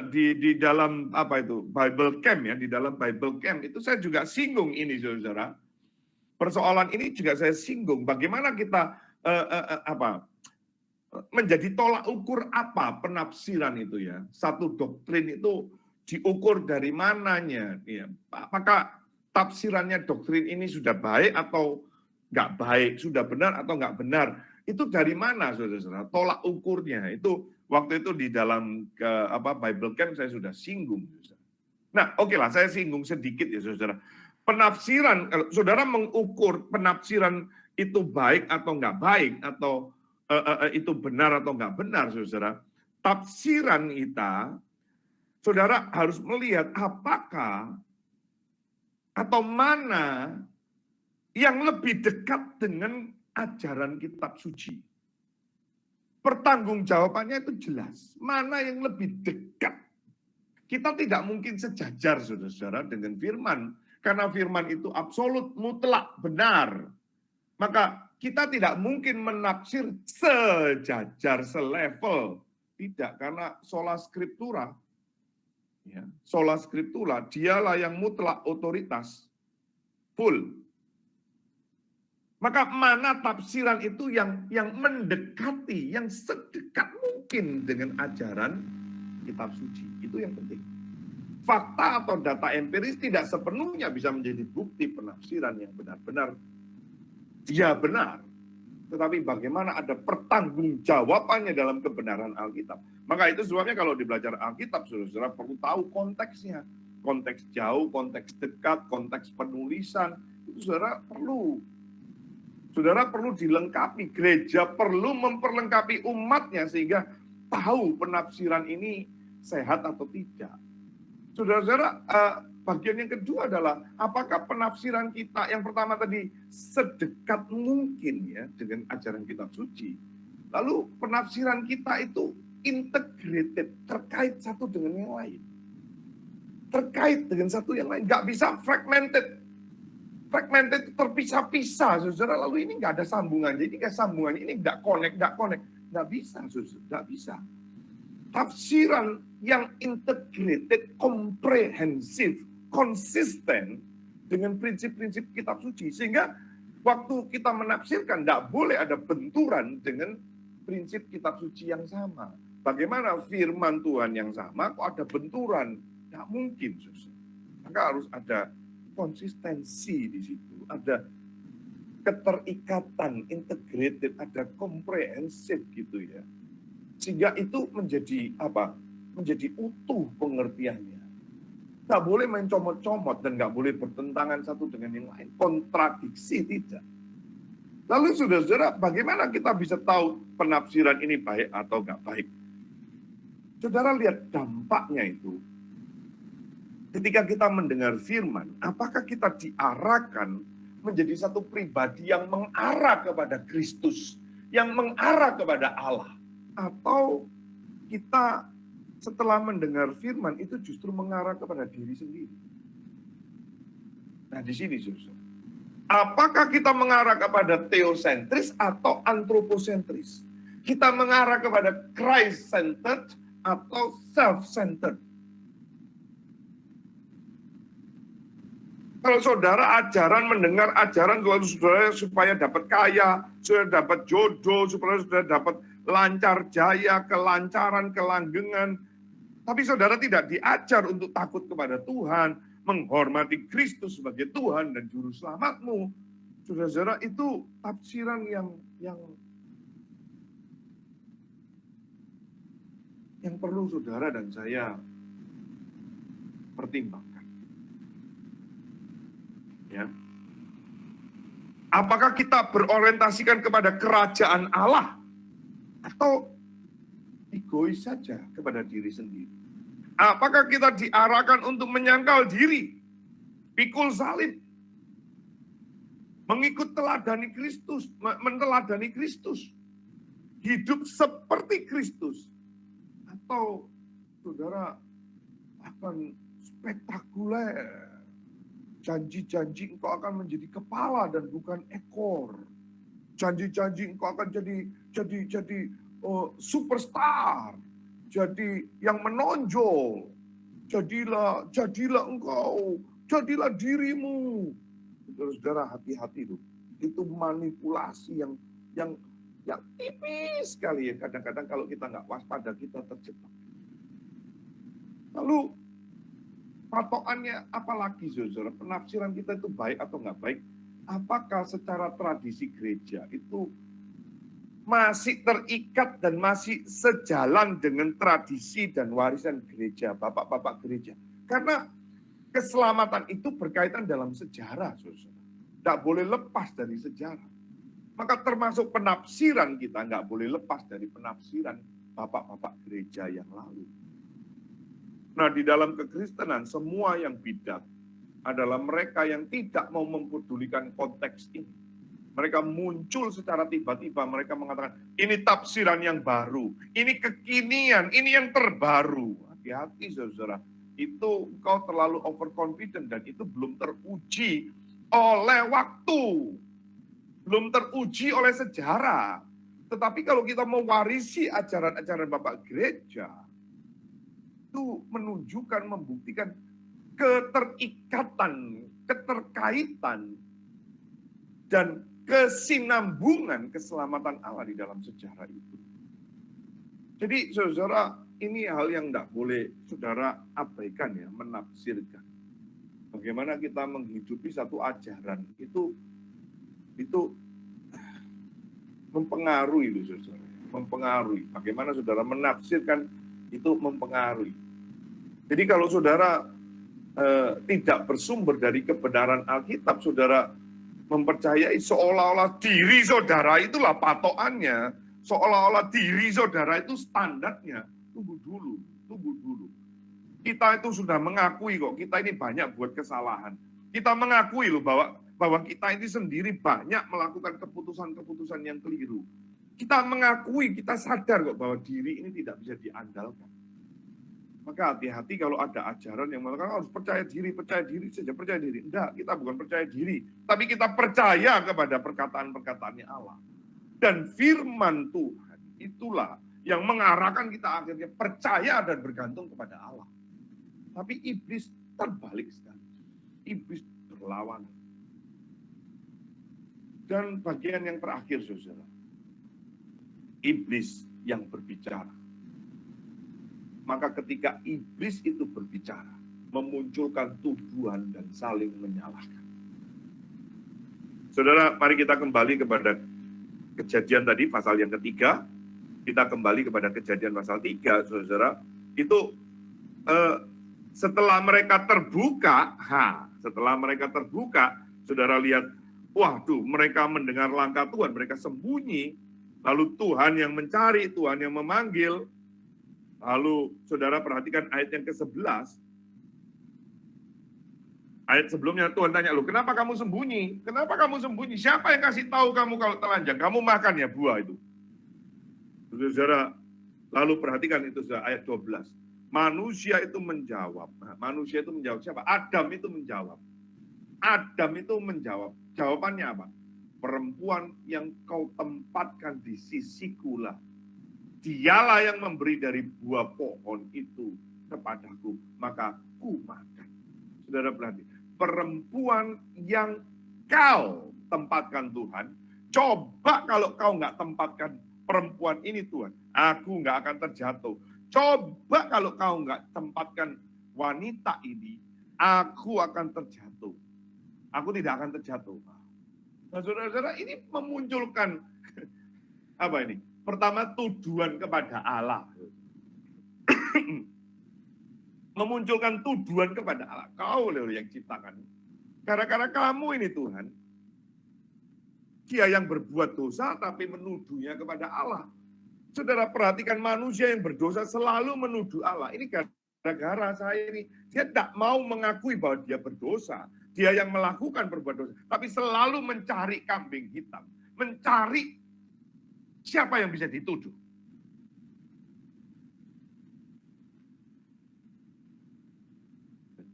di dalam apa itu Bible Camp ya, di dalam Bible Camp itu saya juga singgung ini, saudara. Persoalan ini juga saya singgung. Bagaimana kita menjadi tolak ukur apa penafsiran itu ya? Satu doktrin itu diukur dari mananya? Ya. Apakah tafsirannya doktrin ini sudah baik atau nggak baik? Sudah benar atau nggak benar? Itu dari mana, saudara-saudara? Tolak ukurnya itu waktu itu di dalam Bible Camp saya sudah singgung. Nah, oke lah, saya singgung sedikit ya, saudara. Penafsiran, kalau saudara mengukur penafsiran itu baik atau nggak baik, atau itu benar atau nggak benar, saudara. Tafsiran kita, saudara harus melihat apakah atau mana yang lebih dekat dengan ajaran kitab suci. Pertanggungjawabannya itu jelas. Mana yang lebih dekat. Kita tidak mungkin sejajar, saudara-saudara, dengan firman. Karena firman itu absolut, mutlak, benar. Maka kita tidak mungkin menafsir sejajar, selevel. Tidak, karena sola scriptura. Ya, sola scriptura, dialah yang mutlak otoritas. Full. Maka mana tafsiran itu yang mendekati, yang sedekat mungkin dengan ajaran kitab suci. Itu yang penting. Fakta atau data empiris tidak sepenuhnya bisa menjadi bukti penafsiran yang benar-benar dia benar. Tetapi bagaimana ada pertanggungjawabannya dalam kebenaran Alkitab. Maka itu sebabnya kalau di belajar Alkitab, saudara-saudara perlu tahu konteksnya. Konteks jauh, konteks dekat, konteks penulisan. Itu saudara perlu. Saudara perlu dilengkapi. Gereja perlu memperlengkapi umatnya sehingga tahu penafsiran ini sehat atau tidak. Saudara-saudara, bagian yang kedua adalah apakah penafsiran kita yang pertama tadi sedekat mungkin ya dengan ajaran kitab suci. Lalu penafsiran kita itu integrated, terkait satu dengan yang lain. Terkait dengan satu yang lain, nggak bisa fragmented. Fragmented itu terpisah-pisah, saudara. Lalu ini nggak ada sambungan. Jadi kayak sambungan ini nggak connect. Nggak bisa, saudara. Nggak bisa. Tafsiran yang integrated, komprehensif, konsisten dengan prinsip-prinsip kitab suci. Sehingga waktu kita menafsirkan, tidak boleh ada benturan dengan prinsip kitab suci yang sama. Bagaimana firman Tuhan yang sama, kok ada benturan? Tidak mungkin, saudara. Maka harus ada konsistensi di situ, ada keterikatan, integrated, ada komprehensif gitu ya. Sehingga itu menjadi apa? Menjadi utuh pengertiannya. Nggak boleh main comot-comot dan nggak boleh bertentangan satu dengan yang lain. Kontradiksi tidak. Lalu saudara-saudara, bagaimana kita bisa tahu penafsiran ini baik atau nggak baik? Saudara lihat dampaknya itu. Ketika kita mendengar firman, apakah kita diarahkan menjadi satu pribadi yang mengarah kepada Kristus, yang mengarah kepada Allah, atau kita setelah mendengar firman itu justru mengarah kepada diri sendiri? Nah, di sini saudara. Apakah kita mengarah kepada theosentris atau anthropocentris? Kita mengarah kepada Christ-centered atau self-centered? Kalau saudara mendengar ajaran kalau saudara supaya dapat kaya, supaya dapat jodoh, supaya saudara dapat lancar jaya, kelancaran, kelanggengan. Tapi saudara tidak diajar untuk takut kepada Tuhan, menghormati Kristus sebagai Tuhan dan Juru Selamatmu. Saudara-saudara, itu tafsiran yang perlu saudara dan saya pertimbangkan. Ya. Apakah kita berorientasikan kepada kerajaan Allah atau egois saja kepada diri sendiri? Apakah kita diarahkan untuk menyangkal diri, pikul salib, mengikut teladani Kristus, meneladani Kristus, hidup seperti Kristus, atau saudara akan spektakuler? Janji-janji engkau akan menjadi kepala dan bukan ekor. Janji-janji engkau akan jadi superstar. jadi yang menonjol. Jadilah engkau, jadilah dirimu. Saudara, hati-hati itu. Itu manipulasi yang tipis sekali ya. Kadang-kadang kalau kita nggak waspada, kita terjebak. Lalu patokannya apalagi, saudara? Penafsiran kita itu baik atau nggak baik? Apakah secara tradisi gereja itu masih terikat dan masih sejalan dengan tradisi dan warisan gereja, bapak-bapak gereja? Karena keselamatan itu berkaitan dalam sejarah, saudara. Tidak boleh lepas dari sejarah. Maka termasuk penafsiran kita nggak boleh lepas dari penafsiran bapak-bapak gereja yang lalu. Nah, di dalam kekristenan, semua yang bidat adalah mereka yang tidak mau mempedulikan konteks ini. Mereka muncul secara tiba-tiba, mereka mengatakan, ini tafsiran yang baru, ini kekinian, ini yang terbaru. Hati-hati, saudara. Itu kau terlalu overconfident dan itu belum teruji oleh waktu. Belum teruji oleh sejarah. Tetapi kalau kita mewarisi ajaran-ajaran Bapak Gereja, itu menunjukkan, membuktikan keterikatan, keterkaitan, dan kesinambungan keselamatan Allah di dalam sejarah itu. Jadi saudara, ini hal yang tidak boleh saudara abaikan ya, menafsirkan. Bagaimana kita menghidupi satu ajaran, itu mempengaruhi itu saudara. Mempengaruhi. Bagaimana saudara menafsirkan itu mempengaruhi. Jadi kalau saudara tidak bersumber dari kebenaran Alkitab, saudara mempercayai seolah-olah diri saudara itulah patokannya, seolah-olah diri saudara itu standarnya. Tunggu dulu. Kita itu sudah mengakui kok, kita ini banyak buat kesalahan. Kita mengakui loh bahwa kita ini sendiri banyak melakukan keputusan-keputusan yang keliru. Kita mengakui, kita sadar kok bahwa diri ini tidak bisa diandalkan. Maka hati-hati kalau ada ajaran yang mengatakan harus percaya diri saja, percaya diri. Enggak, kita bukan percaya diri, tapi kita percaya kepada perkataan-perkataannya Allah. Dan firman Tuhan itulah yang mengarahkan kita akhirnya percaya dan bergantung kepada Allah. Tapi iblis terbalik sekali. Iblis berlawanan. Dan bagian yang terakhir, saudara. Iblis yang berbicara. Maka ketika iblis itu berbicara, memunculkan tuduhan dan saling menyalahkan. Saudara, mari kita kembali kepada kejadian tadi, pasal yang ketiga. Kita kembali kepada kejadian pasal 3, saudara. Itu setelah mereka terbuka, saudara lihat, waduh, mereka mendengar langkah Tuhan, mereka sembunyi. Lalu Tuhan yang mencari, Tuhan yang memanggil. Lalu saudara perhatikan ayat yang ke-11. Ayat sebelumnya Tuhan tanya, loh kenapa kamu sembunyi? Kenapa kamu sembunyi? Siapa yang kasih tahu kamu kalau telanjang? Kamu makan ya buah itu. Saudara, lalu perhatikan itu ayat 12. Manusia itu menjawab. Manusia itu menjawab siapa? Adam itu menjawab. Jawabannya apa? Perempuan yang kau tempatkan di sisiku lah. Dialah yang memberi dari buah pohon itu kepadaku, maka ku makan. Saudara perhatikan, perempuan yang kau tempatkan Tuhan, coba kalau kau nggak tempatkan perempuan ini Tuhan, aku nggak akan terjatuh. Coba kalau kau nggak tempatkan wanita ini, aku akan terjatuh. Aku tidak akan terjatuh. Nah, saudara-saudara, ini memunculkan apa ini? Pertama, tuduhan kepada Allah. Memunculkan tuduhan kepada Allah. Kau loh yang ciptakan. Gara-gara kamu ini Tuhan. Dia yang berbuat dosa tapi menuduhnya kepada Allah. Saudara perhatikan, manusia yang berdosa selalu menuduh Allah. Ini gara-gara saya ini. Dia tidak mau mengakui bahwa dia berdosa. Dia yang melakukan perbuatan dosa. Tapi selalu mencari kambing hitam. Mencari siapa yang bisa dituduh?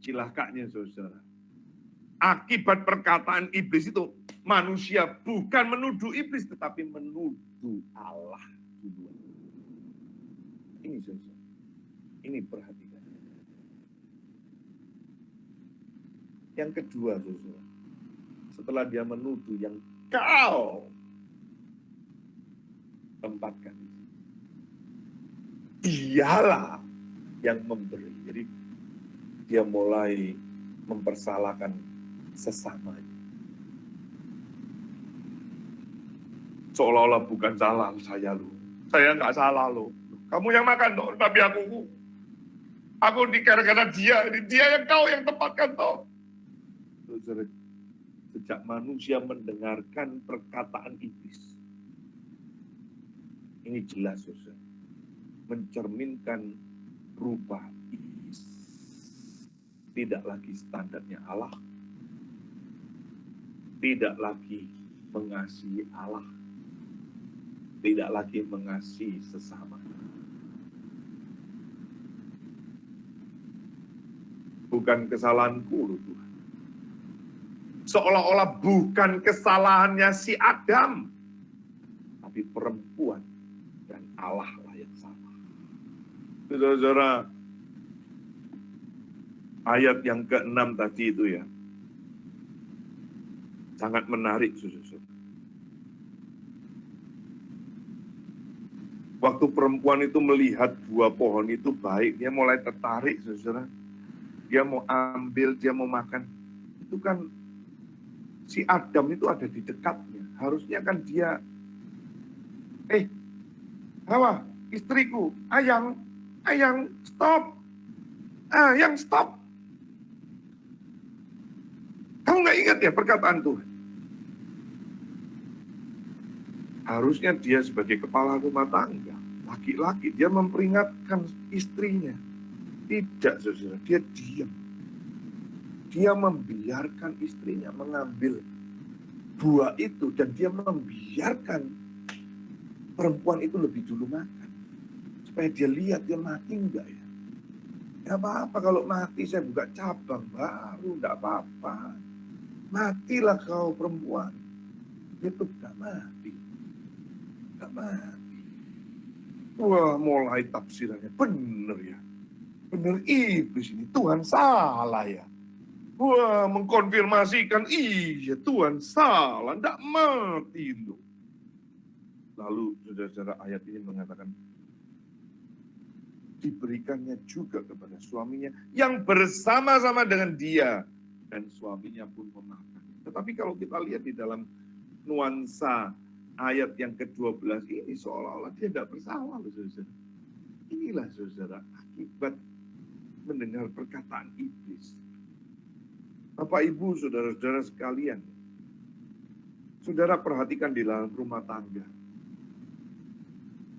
Cilakanya saudara. Akibat perkataan iblis itu, manusia bukan menuduh iblis, tetapi menuduh Allah. Ini saudara. Ini perhatikan. Yang kedua, saudara, setelah dia menuduh yang kau tempatkan, dialah yang memberi. Jadi dia mulai mempersalahkan sesamanya. Seolah-olah bukan salah saya loh. Saya nggak salah loh. Kamu yang makan toh, tapi aku dikira-kira dia yang kau yang tempatkan toh. Sejak manusia mendengarkan perkataan iblis, ini jelas, saudara, mencerminkan rupa iblis. Tidak lagi standarnya Allah, tidak lagi mengasihi Allah, tidak lagi mengasihi sesama. Bukan kesalahanku loh Tuhan. Seolah-olah bukan kesalahannya si Adam, tapi perempuan dan Allah lah yang salah. Saudara-saudara, ayat yang ke-6 tadi itu ya, sangat menarik, saudara-saudara. Waktu perempuan itu melihat buah pohon itu baik, dia mulai tertarik, saudara. Dia mau ambil, dia mau makan. Itu kan si Adam itu ada di dekatnya. Harusnya kan dia, Hawa, istriku, ayang, stop. Ayang, stop. Kamu nggak ingat ya perkataan Tuhan? Harusnya dia sebagai kepala rumah tangga, laki-laki, dia memperingatkan istrinya. Tidak, saudara, dia diam. Dia membiarkan istrinya mengambil buah itu dan dia membiarkan perempuan itu lebih dulu makan. Supaya dia lihat dia mati enggak ya. Enggak apa-apa kalau mati, saya buka cabang baru, enggak apa-apa. Matilah kau perempuan. Itu enggak mati. Enggak mati. Wah, mulai tafsirannya benar ya. Benar iblis ini, Tuhan salah ya. Wah, mengkonfirmasikan, iya Tuhan salah, enggak mati itu. Lalu saudara-saudara ayat ini mengatakan, diberikannya juga kepada suaminya yang bersama-sama dengan dia. Dan suaminya pun memakan. Tetapi kalau kita lihat di dalam nuansa ayat yang ke-12 ini, seolah-olah dia tidak bersalah. Saudara. Inilah saudara, akibat mendengar perkataan iblis. Bapak, Ibu, saudara-saudara sekalian, saudara perhatikan di dalam rumah tangga.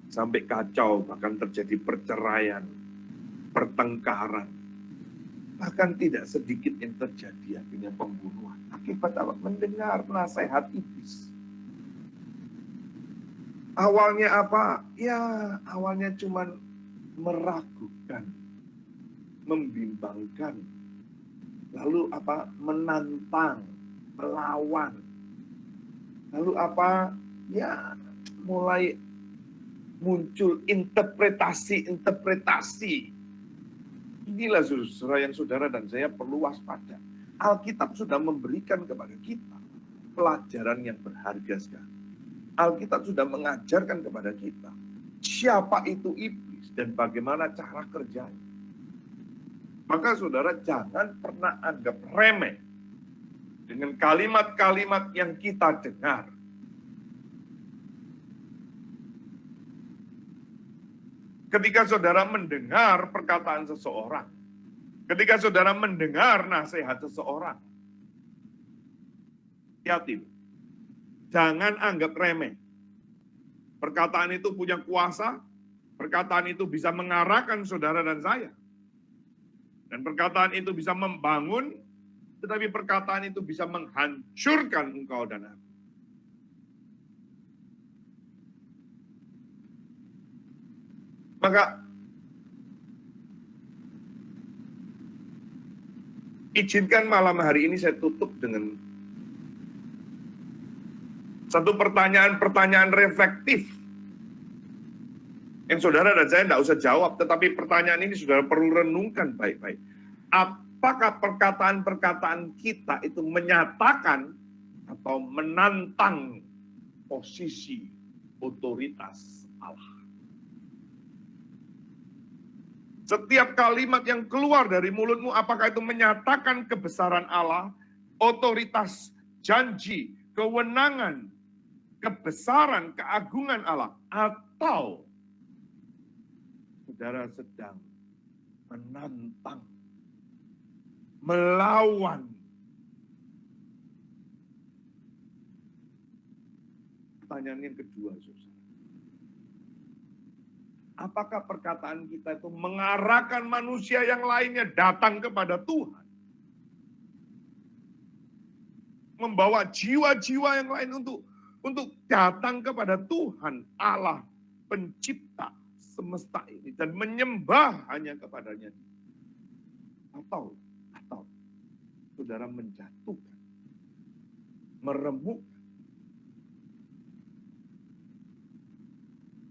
Sampai kacau, bahkan terjadi perceraian, pertengkaran. Bahkan tidak sedikit yang terjadi akhirnya pembunuhan. Akibat apa? Mendengar nasihat iblis. Awalnya apa? Ya, awalnya cuma meragukan, membimbangkan. Lalu apa? Menantang, melawan. Lalu apa? Ya, mulai muncul interpretasi. Inilah saudara yang saudara dan saya perlu waspada. Alkitab sudah memberikan kepada kita pelajaran yang berharga sekali. Alkitab sudah mengajarkan kepada kita siapa itu iblis dan bagaimana cara kerjanya. Maka saudara jangan pernah anggap remeh dengan kalimat-kalimat yang kita dengar. Ketika saudara mendengar perkataan seseorang, ketika saudara mendengar nasihat seseorang, hati-hati, jangan anggap remeh. Perkataan itu punya kuasa, perkataan itu bisa mengarahkan saudara dan saya. Dan perkataan itu bisa membangun, tetapi perkataan itu bisa menghancurkan engkau dan aku. Maka izinkan malam hari ini saya tutup dengan satu pertanyaan reflektif Yang saudara dan saya tidak usah jawab, tetapi pertanyaan ini saudara perlu renungkan baik-baik. Apakah perkataan-perkataan kita itu menyatakan atau menantang posisi otoritas Allah? Setiap kalimat yang keluar dari mulutmu, apakah itu menyatakan kebesaran Allah, otoritas, janji, kewenangan, kebesaran, keagungan Allah, atau saudara sedang menantang, melawan pertanyaan yang kedua, saudara. Apakah perkataan kita itu mengarahkan manusia yang lainnya datang kepada Tuhan? Membawa jiwa-jiwa yang lain untuk datang kepada Tuhan, Allah pencipta semesta ini, dan menyembah hanya kepadanya. Atau saudara menjatuhkan, meremukkan,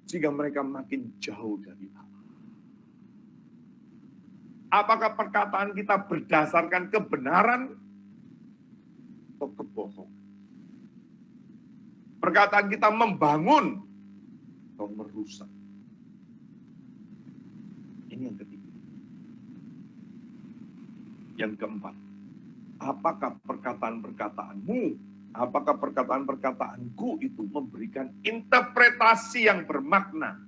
sehingga mereka makin jauh dari Allah. Apakah perkataan kita berdasarkan kebenaran atau kebohongan? Perkataan kita membangun atau merusak? Ini yang ketiga. Yang keempat, apakah perkataan-perkataanmu, apakah perkataan-perkataanku itu memberikan interpretasi yang bermakna,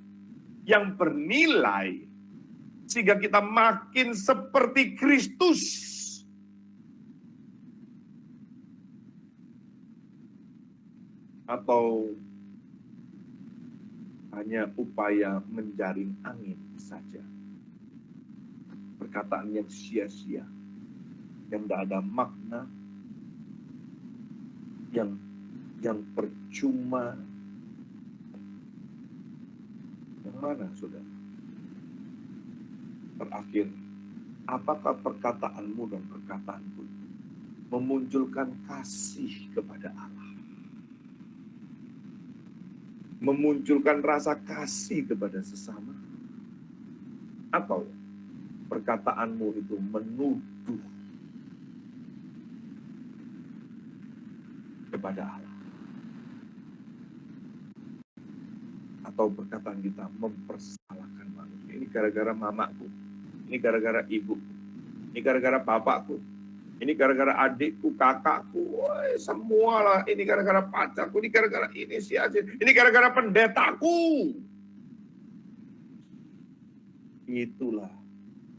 yang bernilai, sehingga kita makin seperti Kristus? Atau hanya upaya menjaring angin saja? Perkataan yang sia-sia, yang tidak ada makna, yang percuma. Yang mana, saudara? Terakhir, apakah perkataanmu dan perkataanku memunculkan kasih kepada Allah? Memunculkan rasa kasih kepada sesama? Atau perkataanmu itu menuduh kepada Allah? Atau perkataan kita mempersalahkan manusia? Ini gara-gara mamaku, ini gara-gara ibuku, ini gara-gara bapakku, ini gara-gara adikku, kakakku, semualah. Ini gara-gara pacarku, ini gara-gara ini si Aceh, ini gara-gara pendetaku. Itulah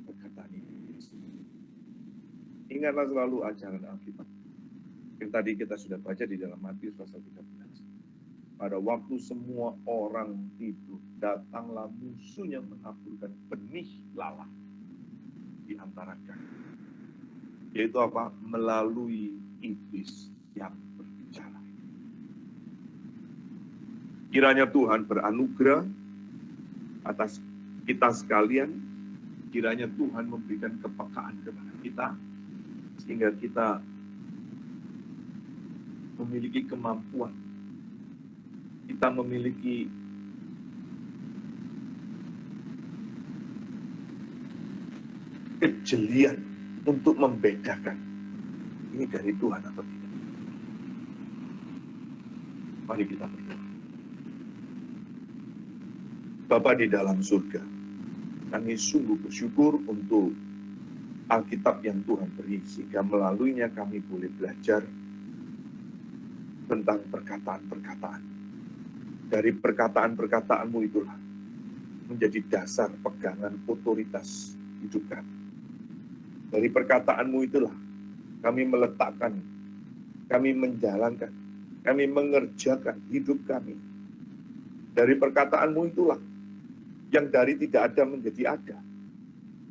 perkataan ini. Ingatlah selalu ajaran Alkitab. Yang tadi kita sudah baca di dalam Matius pasal 13. Pada waktu semua orang tidur, datanglah musuh yang menaburkan benih lalat di antara kami. Yaitu apa? Melalui iblis yang berbicara. Kiranya Tuhan beranugerah atas kita sekalian. Kiranya Tuhan memberikan kepekaan kepada kita, sehingga kita memiliki kemampuan, kita memiliki kejelian untuk membedakan ini dari Tuhan atau tidak. Mari kita berdoa. Bapa di dalam surga, kami sungguh bersyukur untuk Alkitab yang Tuhan beri, sehingga melaluinya kami boleh belajar tentang perkataan-perkataan. Dari perkataan-perkataanmu itulah menjadi dasar pegangan otoritas hidup kami. Dari perkataanmu itulah kami meletakkan, kami menjalankan, kami mengerjakan hidup kami. Dari perkataanmu itulah yang dari tidak ada menjadi ada.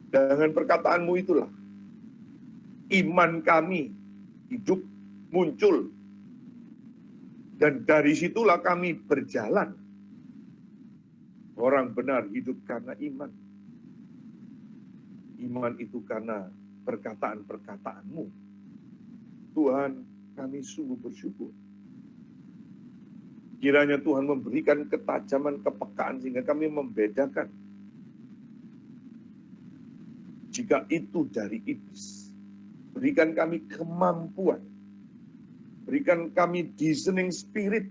Dengan perkataanmu itulah iman kami hidup muncul. Dan dari situlah kami berjalan. Orang benar hidup karena iman. Iman itu karena perkataan-perkataanmu. Tuhan, kami sungguh bersyukur. Kiranya Tuhan memberikan ketajaman, kepekaan sehingga kami membedakan jika itu dari iblis. Berikan kami kemampuan, berikan kami discerning spirit,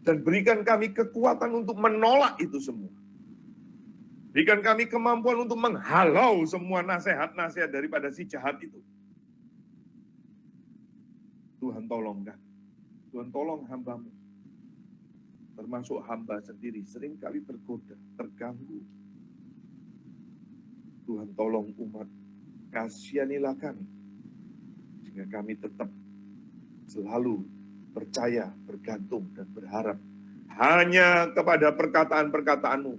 dan berikan kami kekuatan untuk menolak itu semua. Berikan kami kemampuan untuk menghalau semua nasihat-nasihat daripada si jahat itu. Tuhan tolong kami. Tuhan tolong hamba-Mu. Termasuk hamba sendiri, sering kali tergoda, terganggu. Tuhan tolong umat, kasihanilah kami. Sehingga kami tetap selalu percaya, bergantung, dan berharap hanya kepada perkataan-perkataan-Mu.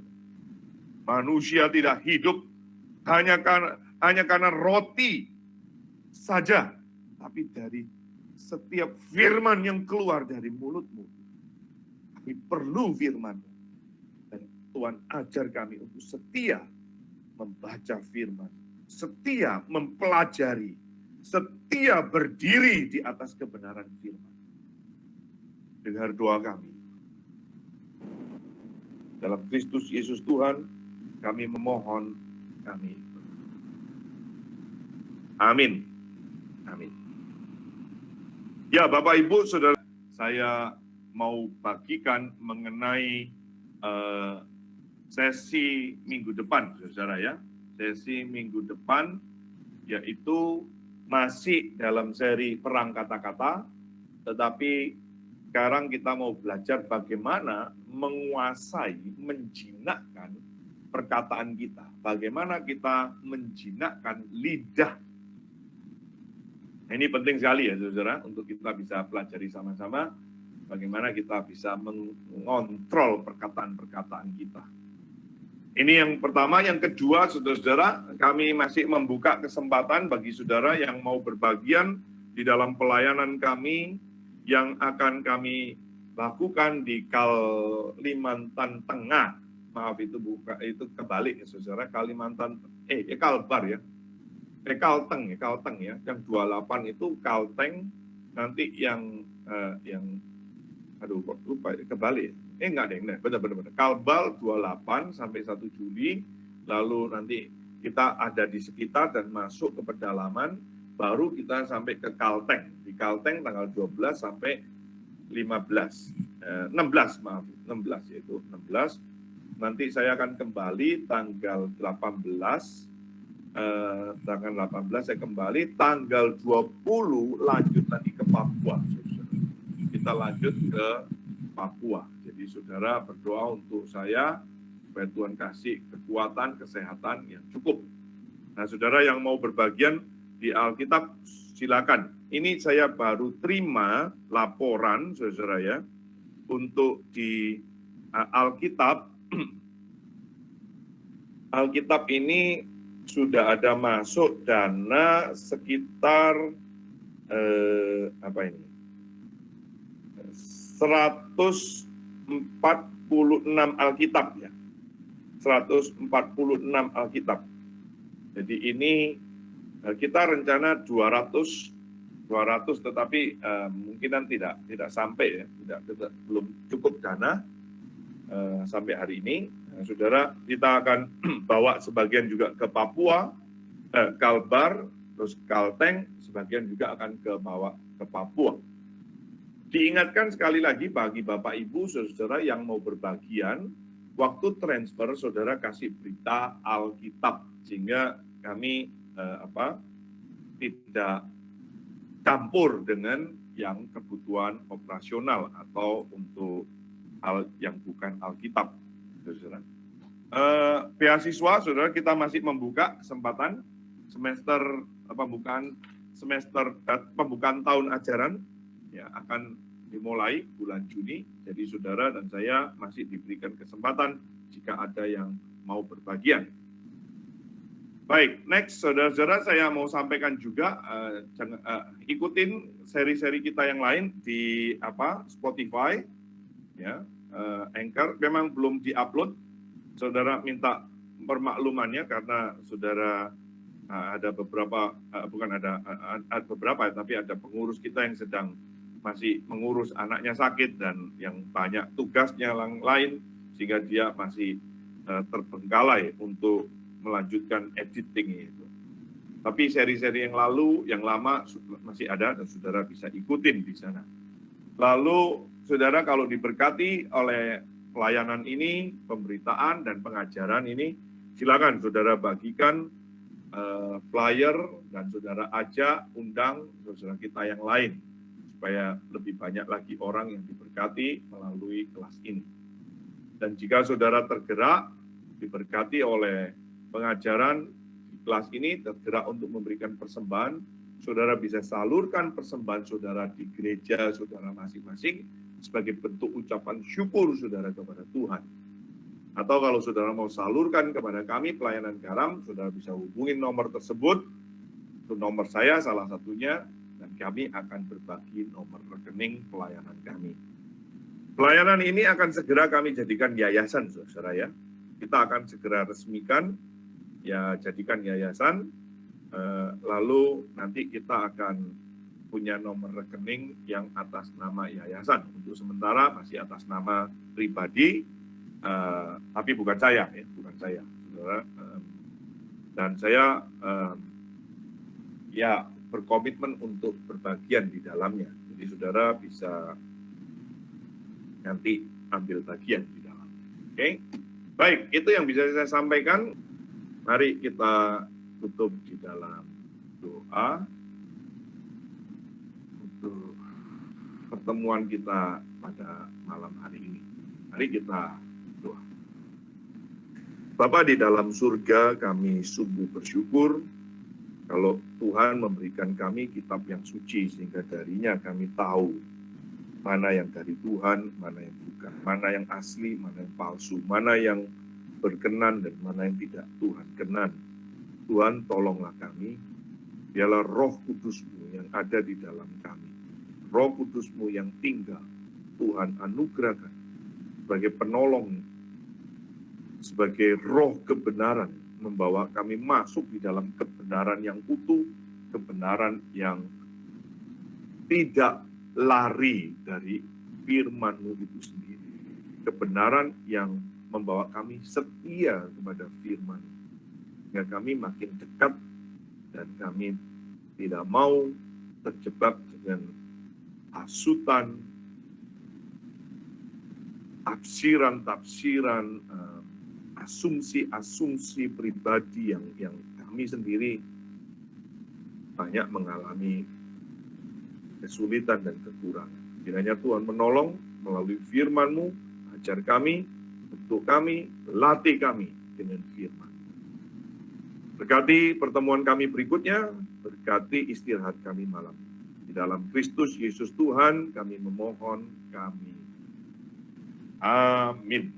Manusia tidak hidup hanya karena roti saja, tapi dari setiap firman yang keluar dari mulut-Mu. Kami perlu firman-Mu. Dan Tuhan ajar kami untuk setia membaca firman, setia mempelajari, setia berdiri di atas kebenaran firman. Dengar doa kami. Dalam Kristus Yesus Tuhan, kami memohon, kami. Amin. Amin. Ya, Bapak Ibu, Saudara, saya mau bagikan mengenai sesi minggu depan, Saudara ya. Sesi minggu depan yaitu masih dalam seri perang kata-kata, tetapi sekarang kita mau belajar bagaimana menguasai, menjinakkan perkataan kita. Bagaimana kita menjinakkan lidah. Nah, ini penting sekali ya, Saudara, untuk kita bisa pelajari sama-sama bagaimana kita bisa mengontrol perkataan-perkataan kita. Ini yang pertama. Yang kedua, saudara-saudara, kami masih membuka kesempatan bagi saudara yang mau berbagian di dalam pelayanan kami yang akan kami lakukan di Kalimantan Tengah. Maaf, itu kebalik ya, saudara. Kalbar ya. Kalteng ya. Yang 28 itu Kalteng, nanti yang aduh kok lupa, kebalik. Enggak deh, benar-benar. Kalbar 28 sampai 1 Juli, lalu nanti kita ada di sekitar dan masuk ke pedalaman, baru kita sampai ke Kalteng. Di Kalteng tanggal 12 sampai 16 yaitu 16. Nanti saya akan kembali tanggal 18, saya kembali tanggal 20 lanjut lagi ke Papua. Kita lanjut ke Papua. Jadi saudara berdoa untuk saya supaya Tuhan kasih kekuatan, kesehatan yang cukup. Nah, saudara yang mau berbagian di Alkitab, silakan. Ini saya baru terima laporan, saudara ya, untuk di Alkitab. Alkitab ini sudah ada masuk dana sekitar 146 Alkitab ya. 146 Alkitab. Jadi ini kita rencana 200 tetapi mungkinan tidak sampai ya, belum cukup dana sampai hari ini. Nah, saudara, kita akan bawa sebagian juga ke Papua, Kalbar, terus Kalteng, sebagian juga akan bawa ke Papua. Diingatkan sekali lagi bagi Bapak Ibu, saudara yang mau berbagian, waktu transfer saudara kasih berita Alkitab sehingga kami tidak campur dengan yang kebutuhan operasional atau untuk hal yang bukan Alkitab, saudara. Beasiswa, saudara, kita masih membuka kesempatan semester pembukaan tahun ajaran. Ya, akan dimulai bulan Juni. Jadi saudara dan saya masih diberikan kesempatan jika ada yang mau berbagian. Baik, next saudara-saudara, saya mau sampaikan juga ikutin seri-seri kita yang lain di Spotify, ya, Anchor. Memang belum diupload. Saudara minta permaklumannya karena saudara ada beberapa, bukan ada beberapa, tapi ada pengurus kita yang sedang masih mengurus anaknya sakit dan yang banyak tugasnya lain, sehingga dia masih terbengkalai untuk melanjutkan editing itu. Tapi seri-seri yang lalu, yang lama masih ada dan saudara bisa ikutin di sana. Lalu saudara kalau diberkati oleh pelayanan ini, pemberitaan dan pengajaran ini, silakan saudara bagikan flyer dan saudara ajak, undang saudara kita yang lain supaya lebih banyak lagi orang yang diberkati melalui kelas ini. Dan jika saudara tergerak, diberkati oleh pengajaran di kelas ini, tergerak untuk memberikan persembahan, saudara bisa salurkan persembahan saudara di gereja saudara masing-masing sebagai bentuk ucapan syukur saudara kepada Tuhan. Atau kalau saudara mau salurkan kepada kami pelayanan garam, saudara bisa hubungi nomor tersebut. Itu nomor saya salah satunya, dan kami akan berbagi nomor rekening pelayanan kami. Pelayanan ini akan segera kami jadikan yayasan, saudara ya. Kita akan segera resmikan, ya jadikan yayasan, lalu nanti kita akan punya nomor rekening yang atas nama yayasan. Untuk sementara masih atas nama pribadi, tapi bukan saya, ya, bukan saya, saudara. Dan saya ya berkomitmen untuk berbagian di dalamnya. Jadi saudara bisa nanti ambil bagian di dalam. Oke, baik, itu yang bisa saya sampaikan. Mari kita tutup di dalam doa untuk pertemuan kita pada malam hari ini. Mari kita doa. Bapa di dalam surga, kami sungguh bersyukur kalau Tuhan memberikan kami kitab yang suci, sehingga darinya kami tahu mana yang dari Tuhan, mana yang bukan, mana yang asli, mana yang palsu, mana yang berkenan dan mana yang tidak Tuhan kenan. Tuhan, tolonglah kami, biarlah Roh Kudus-Mu yang ada di dalam kami, Roh Kudus-Mu yang tinggal, Tuhan anugerahkan sebagai penolong, sebagai roh kebenaran, membawa kami masuk di dalam kebenaran yang utuh, kebenaran yang tidak lari dari firman-Mu itu sendiri. Kebenaran yang membawa kami setia kepada firman, sehingga kami makin dekat dan kami tidak mau terjebak dengan hasutan, tafsiran-tafsiran, asumsi-asumsi pribadi yang kami sendiri banyak mengalami kesulitan dan kekurangan. Kiranya Tuhan menolong melalui firman-Mu, ajar kami, untuk kami, latih kami dengan firman. Berkati pertemuan kami berikutnya, berkati istirahat kami malam. Di dalam Kristus Yesus Tuhan kami memohon, kami. Amin.